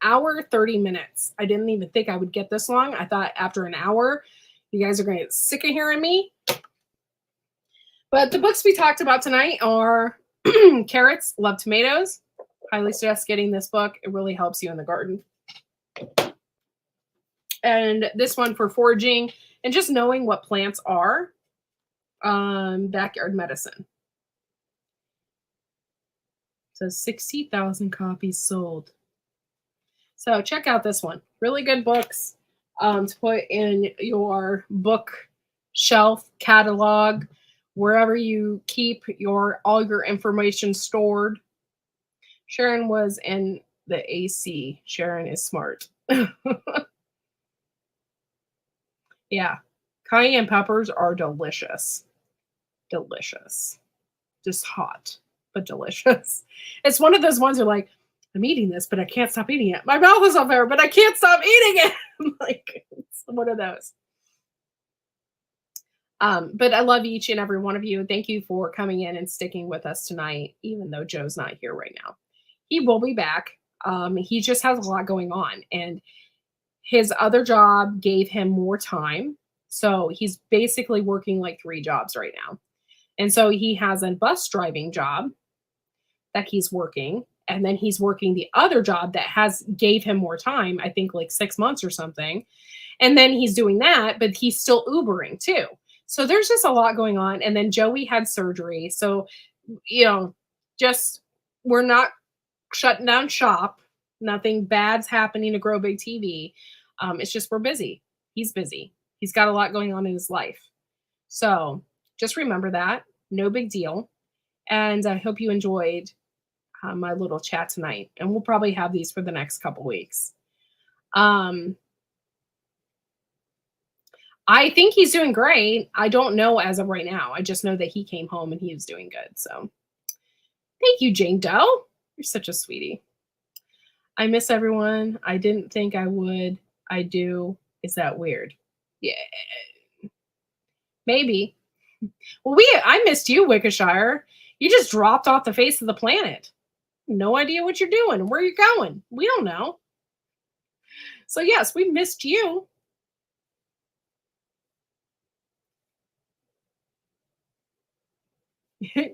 hour 30 minutes. I didn't even think I would get this long. I thought after an hour, you guys are going to get sick of hearing me. But the books we talked about tonight are Carrots Love Tomatoes. Highly suggest getting this book. It really helps you in the garden. And this one for foraging and just knowing what plants are. Backyard Medicine. So 60,000 copies sold. So check out this one. Really good books to put in your bookshelf catalog, wherever you keep all your information stored. Sharon was in the AC. Sharon is smart. Yeah. Cayenne peppers are delicious. Delicious. Just hot, but delicious. It's one of those ones you're like, I'm eating this, but I can't stop eating it. My mouth is on fire, but I can't stop eating it. Like, it's one of those. But I love each and every one of you. Thank you for coming in and sticking with us tonight, even though Joe's not here right now. He will be back. He just has a lot going on, and his other job gave him more time. So he's basically working like 3 jobs right now. And so he has a bus driving job that he's working. And then he's working the other job that gave him more time, I think like 6 months or something. And then he's doing that, but he's still Ubering too. So there's just a lot going on. And then Joey had surgery. So, just we're not shutting down shop. Nothing bad's happening to Grow Big TV. It's just we're busy. He's busy. He's got a lot going on in his life. So just remember that. No big deal. And I hope you enjoyed my little chat tonight. And we'll probably have these for the next couple weeks. I think he's doing great. I don't know as of right now. I just know that he came home and he was doing good. So thank you, Jane Doe. You're such a sweetie. I miss everyone. I didn't think I would. I do. Is that weird? Yeah. Maybe. Well, I missed you, Wickershire. You just dropped off the face of the planet. No idea what you're doing. Where you're going. We don't know. So yes, we missed you.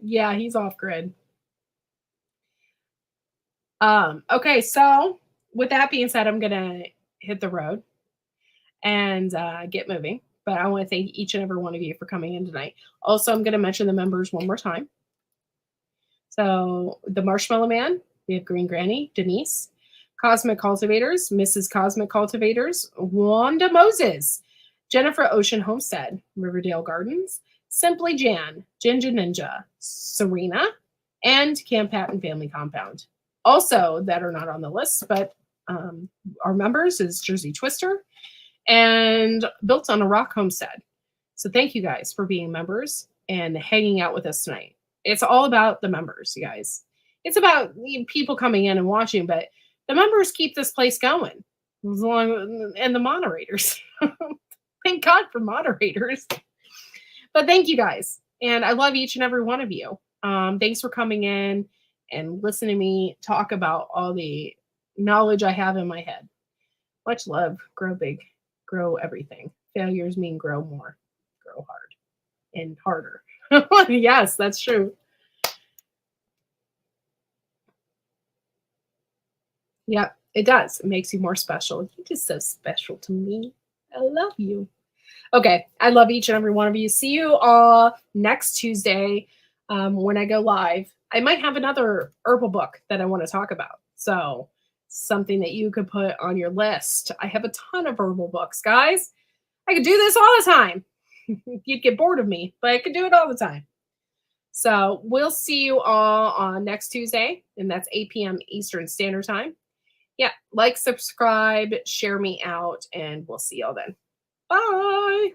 Yeah, he's off grid. Okay, so with that being said, I'm gonna hit the road and get moving. But I want to thank each and every one of you for coming in tonight. Also, I'm going to mention the members one more time. So the Marshmallow Man, we have Green Granny, Denise, Cosmic Cultivators, Mrs. Cosmic Cultivators, Wanda Moses, Jennifer Ocean Homestead, Riverdale Gardens, Simply Jan, Ginger Ninja, Serena, and Camp Patton Family Compound. Also, that are not on the list, but our members is Jersey Twister and Built on a Rock Homestead. So thank you guys for being members and hanging out with us tonight. It's all about the members, you guys. It's about people coming in and watching, but the members keep this place going. And the moderators. Thank God for moderators. But thank you guys. And I love each and every one of you. Thanks for coming in and listening to me talk about all the knowledge I have in my head. Much love. Grow big. Grow everything. Failures mean grow more. Grow hard. And harder. Yes, that's true. Yep, it does. It makes you more special. You're just so special to me. I love you. Okay. I love each and every one of you. See you all next Tuesday when I go live. I might have another herbal book that I want to talk about. So something that you could put on your list. I have a ton of herbal books, guys. I could do this all the time. You'd get bored of me, but I could do it all the time. So we'll see you all on next Tuesday, and that's 8 p.m. Eastern Standard Time. Yeah, like, subscribe, share me out, and we'll see y'all then. Bye.